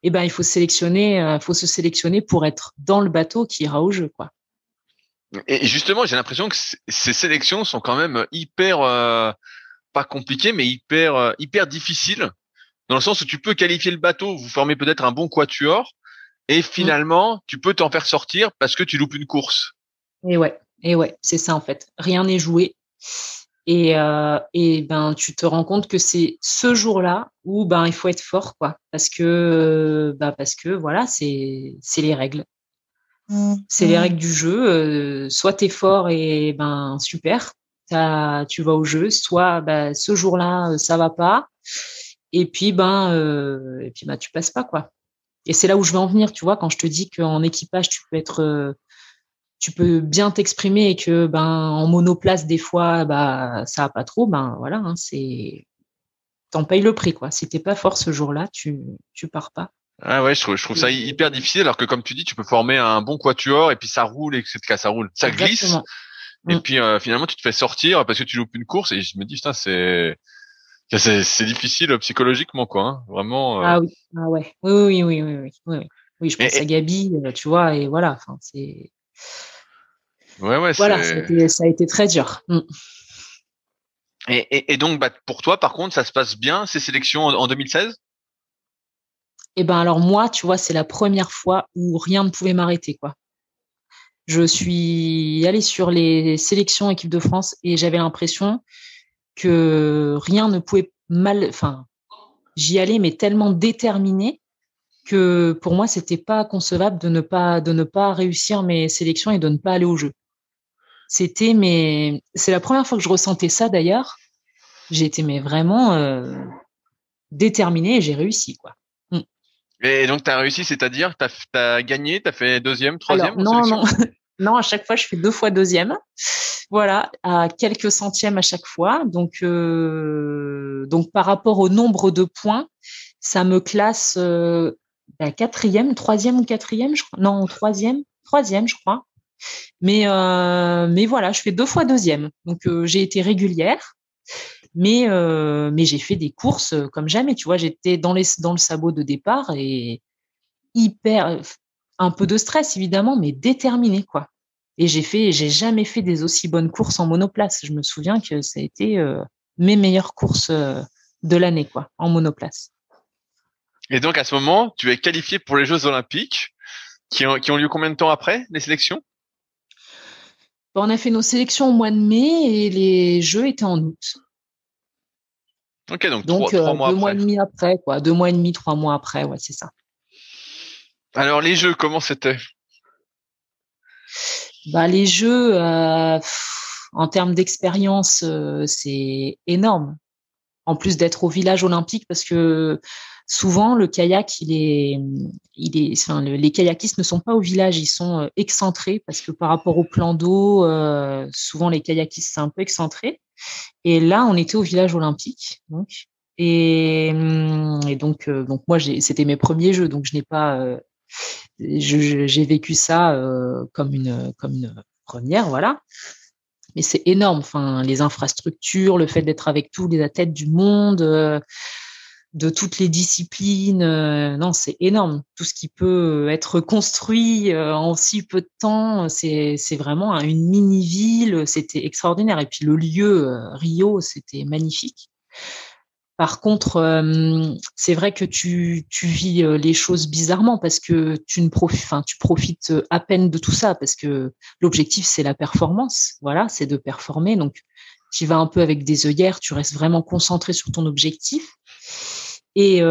il faut se sélectionner pour être dans le bateau qui ira au jeu, quoi. Et justement, j'ai l'impression que ces sélections sont quand même hyper pas compliquées, mais hyper difficiles, dans le sens où tu peux qualifier le bateau, vous formez peut-être un bon quatuor, et finalement, tu peux t'en faire sortir parce que tu loupes une course. Et ouais, c'est ça en fait. Rien n'est joué. Et tu te rends compte que c'est ce jour-là où il faut être fort, quoi, parce que voilà, c'est les règles. C'est les règles du jeu. Soit t'es fort et super, tu vas au jeu. Soit ce jour-là ça va pas. Et puis tu passes pas, quoi. Et c'est là où je veux en venir, tu vois, quand je te dis qu'en équipage tu peux bien t'exprimer et que en monoplace des fois ça va pas trop, voilà, hein, t'en payes le prix, quoi. Si t'es pas fort ce jour-là, tu pars pas. Ah ouais, je trouve ça hyper difficile, alors que comme tu dis, tu peux former un bon quatuor et puis ça roule ça roule, ça glisse. Exactement. Et puis finalement tu te fais sortir parce que tu loupes une course et je me dis putain c'est difficile psychologiquement, quoi, hein, vraiment. Ah oui, ah ouais, oui, je pense à Gabi, tu vois, et voilà, enfin c'est. Ouais, voilà, ça a été très dur. Et donc pour toi, par contre, ça se passe bien ces sélections en 2016? Et alors moi, tu vois, c'est la première fois où rien ne pouvait m'arrêter, quoi. Je suis allée sur les sélections équipe de France et j'avais l'impression que rien ne pouvait j'y allais, mais tellement déterminée que pour moi, c'était pas concevable de ne pas réussir mes sélections et de ne pas aller au jeu. c'est la première fois que je ressentais ça d'ailleurs. J'ai été mais vraiment déterminée et j'ai réussi, quoi. Et donc, tu as réussi, c'est-à-dire, t'as gagné, tu as fait deuxième, Alors, troisième en sélection? Non, à chaque fois, je fais 2 fois deuxième. Voilà, à quelques centièmes à chaque fois. Donc par rapport au nombre de points, ça me classe quatrième, troisième ou quatrième, je crois. Non, troisième, je crois. Mais voilà, je fais 2 fois deuxième. Donc j'ai été régulière, mais j'ai fait des courses comme jamais. Tu vois, j'étais dans le sabot de départ et hyper, un peu de stress évidemment, mais déterminée, quoi. Et j'ai jamais fait des aussi bonnes courses en monoplace. Je me souviens que ça a été mes meilleures courses de l'année, quoi, en monoplace. Et donc, à ce moment, tu es qualifié pour les Jeux Olympiques qui ont lieu combien de temps après les sélections? On a fait nos sélections au mois de mai et les Jeux étaient en août. Ok, donc 3 mois 2 après. mois et demi après, quoi. 2 mois et demi, 3 mois après, ouais, c'est ça. Alors, les Jeux, comment c'était? Les Jeux, en termes d'expérience, c'est énorme. En plus d'être au village olympique, parce que souvent le kayak, les kayakistes ne sont pas au village, ils sont excentrés, parce que par rapport au plan d'eau, souvent les kayakistes c'est un peu excentré. Et là, on était au village olympique, donc. Et donc moi, c'était mes premiers Jeux, donc je n'ai pas, j'ai vécu ça comme une première, voilà. Mais c'est énorme, enfin, les infrastructures, le fait d'être avec tous les athlètes du monde, de toutes les disciplines, non, c'est énorme. Tout ce qui peut être construit en si peu de temps, c'est vraiment une mini-ville, c'était extraordinaire. Et puis le lieu, Rio, c'était magnifique. Par contre, c'est vrai que tu vis les choses bizarrement parce que tu profites à peine de tout ça parce que l'objectif c'est la performance. Voilà, c'est de performer. Donc, tu vas un peu avec des œillères, tu restes vraiment concentré sur ton objectif. Et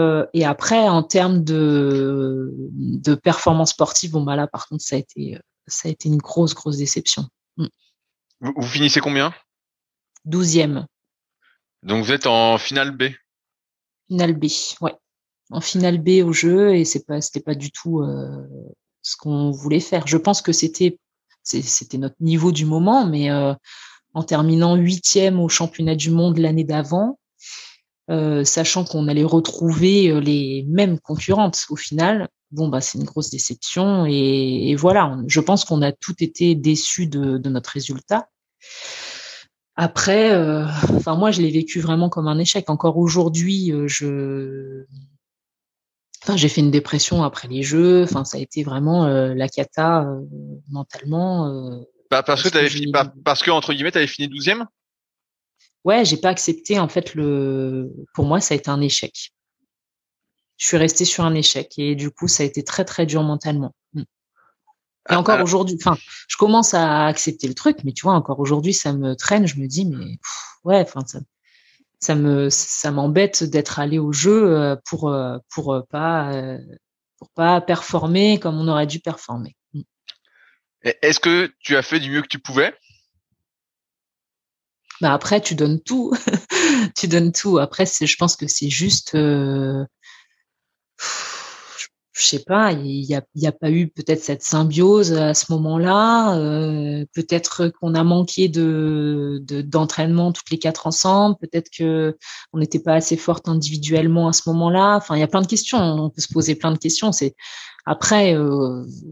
après, en termes de performance sportive, là, par contre, ça a été une grosse déception. Vous finissez combien? 12e. Donc vous êtes en finale B. Finale B, ouais. En finale B au jeu, et c'était pas du tout ce qu'on voulait faire. Je pense que c'était notre niveau du moment, mais en terminant 8e au championnat du monde l'année d'avant, sachant qu'on allait retrouver les mêmes concurrentes au final, c'est une grosse déception. Et voilà, je pense qu'on a tout été déçus de notre résultat. Après, moi, je l'ai vécu vraiment comme un échec. Encore aujourd'hui, j'ai fait une dépression après les Jeux. Enfin, ça a été vraiment la cata mentalement. Parce que entre guillemets, t'avais fini 12e? Ouais, j'ai pas accepté. En fait, pour moi, ça a été un échec. Je suis restée sur un échec et du coup, ça a été très très dur mentalement. Et encore aujourd'hui, je commence à accepter le truc, mais tu vois, encore aujourd'hui, ça me traîne. Je me dis, mais ça m'embête d'être allé au jeu pour pas performer comme on aurait dû performer. Est-ce que tu as fait du mieux que tu pouvais? Après, tu donnes tout. Tu donnes tout. Après, je pense que c'est juste je sais pas, il y a pas eu peut-être cette symbiose à ce moment-là. Peut-être qu'on a manqué d'entraînement toutes les 4 ensemble. Peut-être que on n'était pas assez forte individuellement à ce moment-là. Enfin, il y a plein de questions. On peut se poser plein de questions. Après,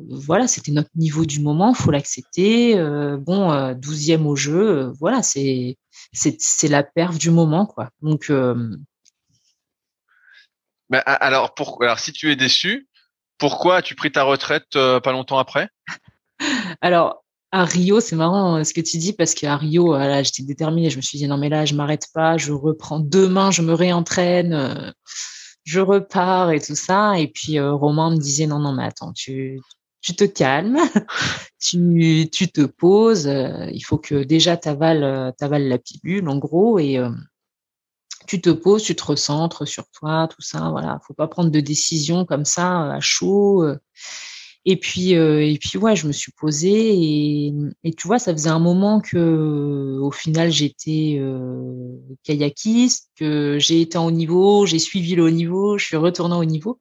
voilà, c'était notre niveau du moment. Faut l'accepter. 12e au jeu. Voilà, c'est la perf du moment, quoi. Donc alors si tu es déçu, pourquoi as-tu pris ta retraite pas longtemps après? Alors, à Rio, c'est marrant ce que tu dis, parce qu'à Rio, là, j'étais déterminée. Je me suis dit, non, mais là, je m'arrête pas, je reprends demain, je me réentraîne, je repars et tout ça. Et puis, Romain me disait, non, mais attends, tu te calmes, tu te poses, il faut que déjà t'avales la pilule, en gros, et tu te poses, tu te recentres sur toi, tout ça, voilà. Faut pas prendre de décision comme ça à chaud. Et puis ouais, je me suis posée et tu vois, ça faisait un moment que au final j'étais kayakiste, que j'ai été en haut niveau, j'ai suivi le haut niveau, je suis retournée au haut niveau.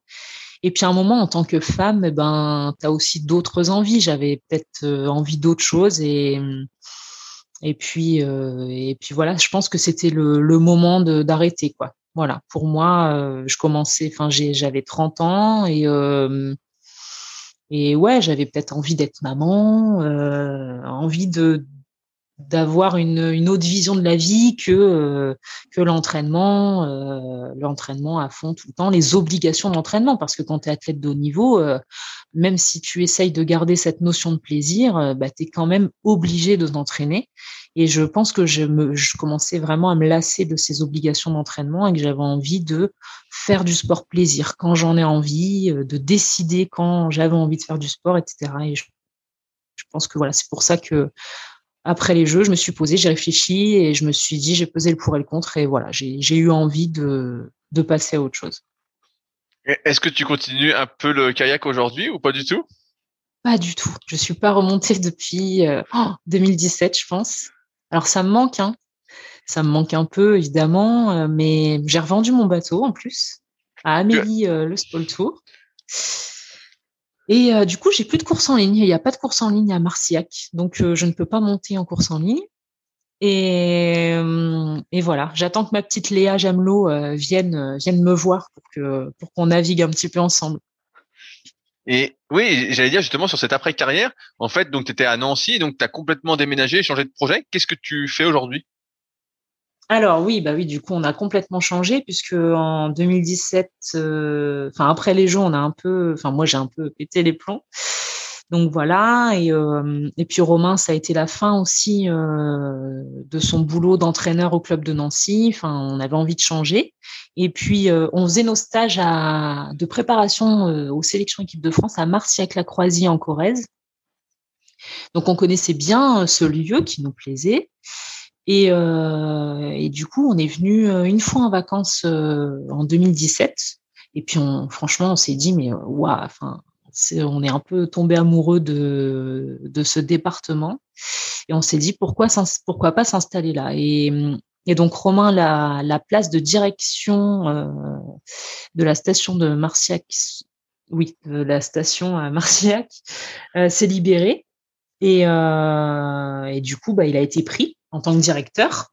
Et puis à un moment, en tant que femme, tu as aussi d'autres envies. J'avais peut-être envie d'autres choses et puis voilà, je pense que c'était le moment d'arrêter quoi. Voilà, pour moi, j'avais 30 ans et ouais, j'avais peut-être envie d'être maman, envie d'avoir une autre vision de la vie que l'entraînement à fond tout le temps, les obligations d'entraînement, parce que quand tu es athlète de haut niveau, même si tu essayes de garder cette notion de plaisir, tu es quand même obligé de t'entraîner. Et je pense que je commençais vraiment à me lasser de ces obligations d'entraînement et que j'avais envie de faire du sport plaisir quand j'en ai envie, de décider quand j'avais envie de faire du sport, etc. Et je pense que voilà, c'est pour ça que après les Jeux, je me suis posée, j'ai réfléchi et je me suis dit, j'ai pesé le pour et le contre et voilà, j'ai eu envie de passer à autre chose. Est-ce que tu continues un peu le kayak aujourd'hui ou pas du tout? Pas du tout. Je suis pas remontée depuis 2017, je pense. Alors ça me manque, hein. Ça me manque un peu, évidemment, mais j'ai revendu mon bateau en plus à Amélie le Spol Tour. Et du coup, j'ai plus de course en ligne. Il n'y a pas de course en ligne à Marciac, donc je ne peux pas monter en course en ligne. Et voilà, j'attends que ma petite Léa Jamelot vienne me voir pour qu'on navigue un petit peu ensemble. Et oui, j'allais dire justement sur cette après-carrière, en fait, donc tu étais à Nancy, donc tu as complètement déménagé, changé de projet. Qu'est-ce que tu fais aujourd'hui? Alors oui, bah oui, du coup, on a complètement changé puisque en 2017, après les Jeux, moi j'ai un peu pété les plombs. Donc voilà, et puis Romain, ça a été la fin aussi de son boulot d'entraîneur au club de Nancy. Enfin, on avait envie de changer. Et puis on faisait nos stages de préparation aux sélections équipe de France à Marciac-la-Croisie en Corrèze. Donc on connaissait bien ce lieu qui nous plaisait. Et du coup, on est venu une fois en vacances en 2017. Et puis, franchement, on s'est dit, mais waouh, on est un peu tombé amoureux de ce département. Et on s'est dit, pourquoi pas s'installer là? Et donc, Romain, la place de direction de la station de Marciac, oui, de la station à Marciac, s'est libérée. Et du coup, il a été pris en tant que directeur.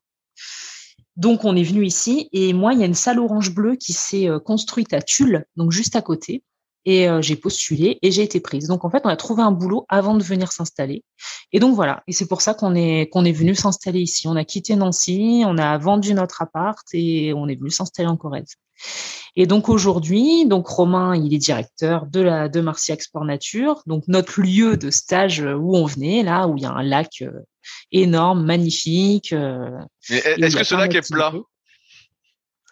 Donc, on est venu ici. Et moi, il y a une salle orange-bleu qui s'est construite à Tulle, donc juste à côté. Et j'ai postulé et j'ai été prise. Donc, en fait, on a trouvé un boulot avant de venir s'installer. Et donc, voilà. Et c'est pour ça qu'on est venu s'installer ici. On a quitté Nancy, on a vendu notre appart et on est venu s'installer en Corrèze. Et donc aujourd'hui, Romain, il est directeur de Marciac Sport Nature, donc notre lieu de stage où on venait, là où il y a un lac énorme, magnifique. Mais est-ce que ce lac est plat?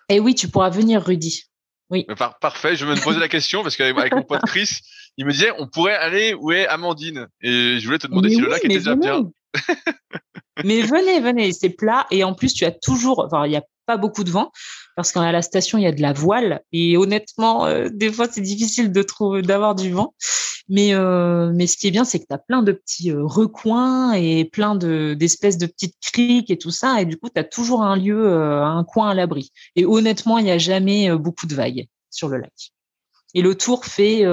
Eh oui, tu pourras venir, Rudy. Oui. Parfait, je me posais la question parce qu'avec mon pote Chris, il me disait on pourrait aller où est Amandine et je voulais te demander si le lac était déjà bien. Mais venez, c'est plat et en plus tu as toujours, il y a pas beaucoup de vent parce qu'à la station il y a de la voile et honnêtement des fois c'est difficile d'avoir du vent, mais ce qui est bien c'est que tu as plein de petits recoins et plein d'espèces de petites criques et tout ça et du coup tu as toujours un lieu, un coin à l'abri et honnêtement il n'y a jamais beaucoup de vagues sur le lac et le tour fait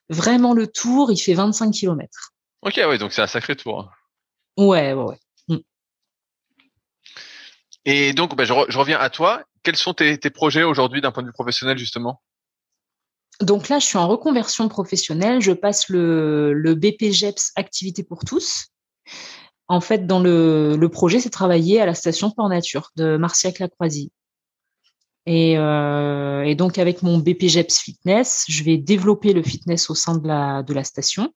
vraiment le tour il fait 25 km. Ok, ouais, donc c'est un sacré tour. Ouais. Et donc, je reviens à toi. Quels sont tes projets aujourd'hui d'un point de vue professionnel, justement? Donc là, je suis en reconversion professionnelle. Je passe le BPGEPS Activité pour tous. En fait, dans le projet, c'est travailler à la station Sport Nature de Marciac-la-Croisie. Et donc, avec mon BPGEPS Fitness, je vais développer le fitness au sein de la station.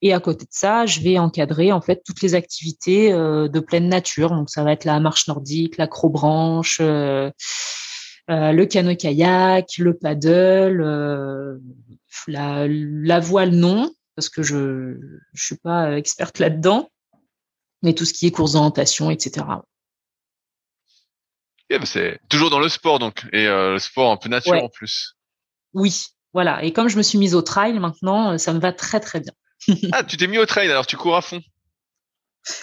Et à côté de ça, je vais encadrer en fait toutes les activités de pleine nature. Donc ça va être la marche nordique, l'acrobranche, le canot-kayak, le paddle, la voile non, parce que je suis pas experte là-dedans, mais tout ce qui est course d'orientation, etc. Yeah, c'est toujours dans le sport donc et le sport un peu nature en plus. Oui. Voilà. Et comme je me suis mise au trail maintenant, ça me va très, très bien. Ah, tu t'es mis au trail, alors tu cours à fond.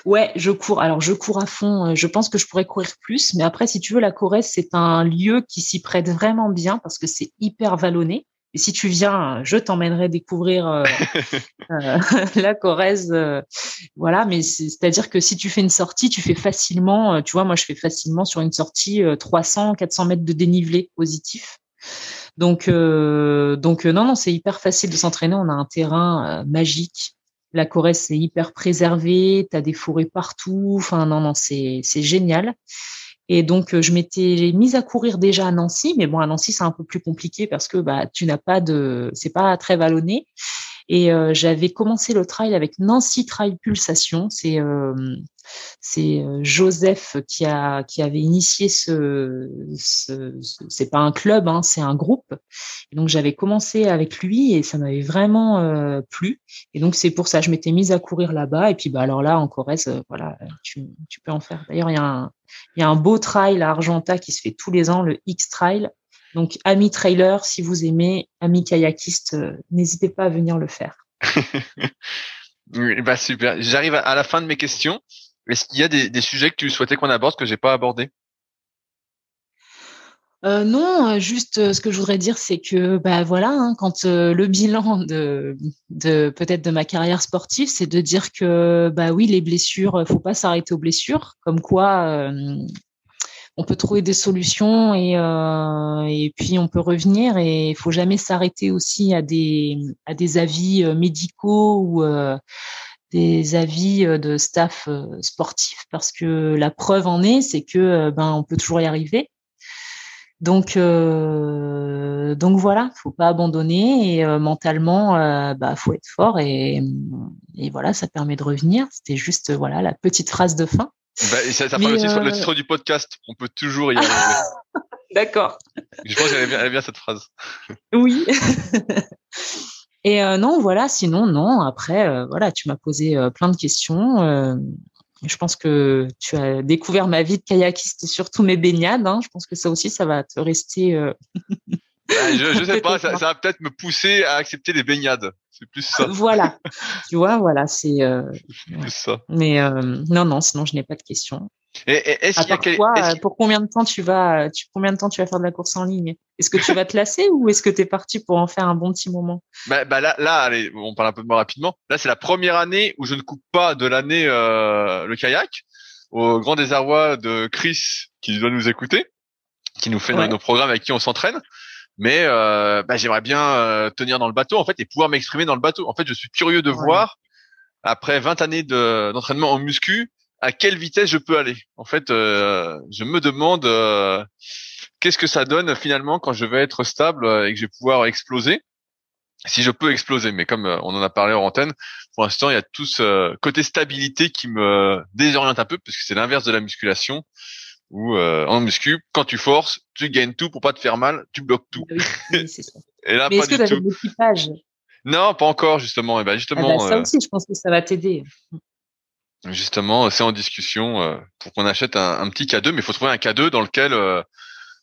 Ouais, je cours. Alors, je cours à fond. Je pense que je pourrais courir plus. Mais après, si tu veux, la Corrèze, c'est un lieu qui s'y prête vraiment bien parce que c'est hyper vallonné. Et si tu viens, je t'emmènerai découvrir la Corrèze. Voilà, mais c'est-à-dire que si tu fais une sortie, tu fais facilement, tu vois, moi, je fais facilement sur une sortie 300, 400 mètres de dénivelé positif. Donc, non, non, c'est hyper facile de s'entraîner. On a un terrain magique. La Corrèze, c'est hyper préservé. T'as des forêts partout. Enfin, non, non, c'est génial. Et donc, je m'étais mise à courir déjà à Nancy, mais bon, à Nancy, c'est un peu plus compliqué parce que bah, c'est pas très vallonné. Et j'avais commencé le trail avec Nancy Trail Pulsation. C'est Joseph qui avait initié c'est pas un club, hein, c'est un groupe. Et donc j'avais commencé avec lui et ça m'avait vraiment plu. Et donc c'est pour ça je m'étais mise à courir là-bas. Et puis bah alors là en Corrèze, voilà, tu peux en faire. D'ailleurs il y a un beau trail à Argentat qui se fait tous les ans, le X Trail. Donc amis trailers, si vous aimez, amis kayakistes, n'hésitez pas à venir le faire. Bah super. J'arrive à la fin de mes questions. Est-ce qu'il y a des sujets que tu souhaitais qu'on aborde que j'ai pas abordé? Non, juste ce que je voudrais dire, c'est que bah voilà, hein, quand le bilan de peut-être de ma carrière sportive, c'est de dire que bah oui, les blessures, faut pas s'arrêter aux blessures, comme quoi on peut trouver des solutions et puis on peut revenir et il faut jamais s'arrêter aussi à des avis médicaux ou des avis de staff sportif parce que la preuve en est, c'est que ben on peut toujours y arriver. Donc voilà, faut pas abandonner et mentalement, bah faut être fort et voilà, ça permet de revenir. C'était juste voilà la petite phrase de fin. Bah, ça parle le titre du podcast. On peut toujours y arriver. D'accord. Je pense qu'elle aime bien cette phrase. Oui. Et non, voilà. Sinon, non. Après, voilà, tu m'as posé plein de questions. Je pense que tu as découvert ma vie de kayakiste, surtout mes baignades. Hein. Je pense que ça aussi, ça va te rester. Bah, je sais pas. Ça va peut-être me pousser à accepter les baignades. C'est plus ça. Voilà. Tu vois, voilà, c'est. Plus ça. Mais non, sinon je n'ai pas de questions. Et est-ce qu'il y a pour combien de temps tu vas faire de la course en ligne? Est-ce que tu vas te lasser ou est-ce que tu es parti pour en faire un bon petit moment? Bah là, allez, on parle un peu moins rapidement. Là, c'est la première année où je ne coupe pas de l'année le kayak, au grand désarroi de Chris qui doit nous écouter, qui nous fait nos programmes avec qui on s'entraîne. Mais bah, j'aimerais bien tenir dans le bateau en fait et pouvoir m'exprimer dans le bateau. En fait, je suis curieux de voir après 20 années d'entraînement en muscu à quelle vitesse je peux aller. En fait, je me demande qu'est-ce que ça donne finalement quand je vais être stable et que je vais pouvoir exploser. Si je peux exploser, mais comme on en a parlé en antenne, pour l'instant, il y a tout ce côté stabilité qui me désoriente un peu parce que c'est l'inverse de la musculation où en muscu, quand tu forces, tu gagnes tout pour pas te faire mal, tu bloques tout. Oui, c'est ça. Et là, mais pas est-ce que du tu as tout. de l'équipage? Non, pas encore justement. Et ben justement, ça aussi, je pense que ça va t'aider. justement, c'est en discussion pour qu'on achète un petit K2, mais il faut trouver un K2 dans lequel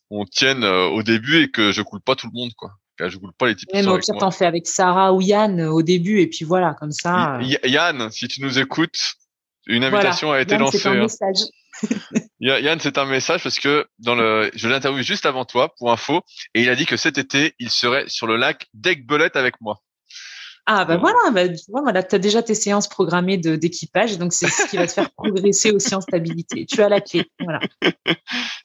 on tienne au début et que je coule pas tout le monde, quoi. Que je coule pas les types qui Même sont au avec pire, moi. t'en fais avec Sarah ou Yann au début et puis voilà, comme ça. Yann, si tu nous écoutes, une Voilà. invitation a été Yann, lancée. c'est un message. Yann, c'est un message parce que je l'ai interviewé juste avant toi pour info et il a dit que cet été, il serait sur le lac d'Aiguebelette avec moi. Ah bah voilà, tu as déjà tes séances programmées d'équipage, donc c'est ce qui va te faire progresser aussi en stabilité. Tu as la clé, voilà.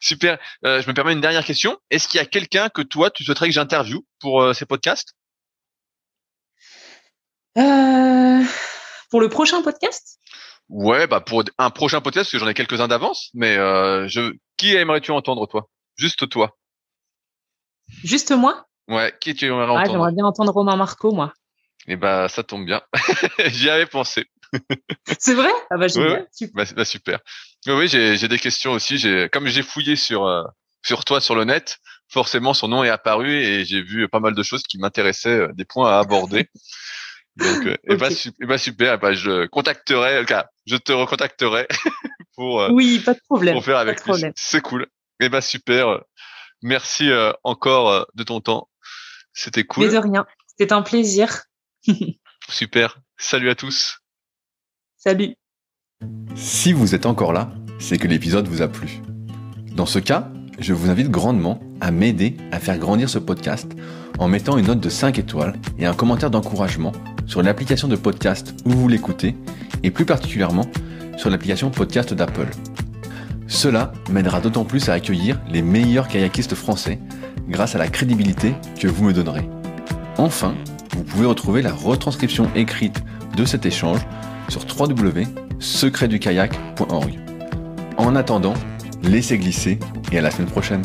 Super. Je me permets une dernière question. Est-ce qu'il y a quelqu'un que toi, tu souhaiterais que j'interviewe pour ces podcasts? Pour le prochain podcast? Ouais, bah pour un prochain podcast, parce que j'en ai quelques-uns d'avance, mais qui aimerais-tu entendre, toi? Juste toi. Juste moi? Ouais, qui tu aimerais entendre? J'aimerais bien entendre Romain Marco, moi. Eh bah, ça tombe bien. J'y avais pensé. C'est vrai? Ah bah génial. Ouais. Super. Bah, super. Oui, j'ai des questions aussi. Comme j'ai fouillé sur toi sur le net, forcément son nom est apparu et j'ai vu pas mal de choses qui m'intéressaient, des points à aborder. Donc, okay. Super. Bah, je te recontacterai pour oui, pas de problème. pour faire avec lui. C'est cool. Super. Merci encore de ton temps. C'était cool. Mais de rien. C'était un plaisir. Super. Salut à tous. Salut. Si vous êtes encore là, c'est que l'épisode vous a plu. Dans ce cas, je vous invite grandement à m'aider à faire grandir ce podcast en mettant une note de 5 étoiles et un commentaire d'encouragement sur l'application de podcast où vous l'écoutez et plus particulièrement sur l'application podcast d'Apple. Cela m'aidera d'autant plus à accueillir les meilleurs kayakistes français grâce à la crédibilité que vous me donnerez. Enfin, vous pouvez retrouver la retranscription écrite de cet échange sur www.secretdukayak.org. En attendant, laissez glisser et à la semaine prochaine.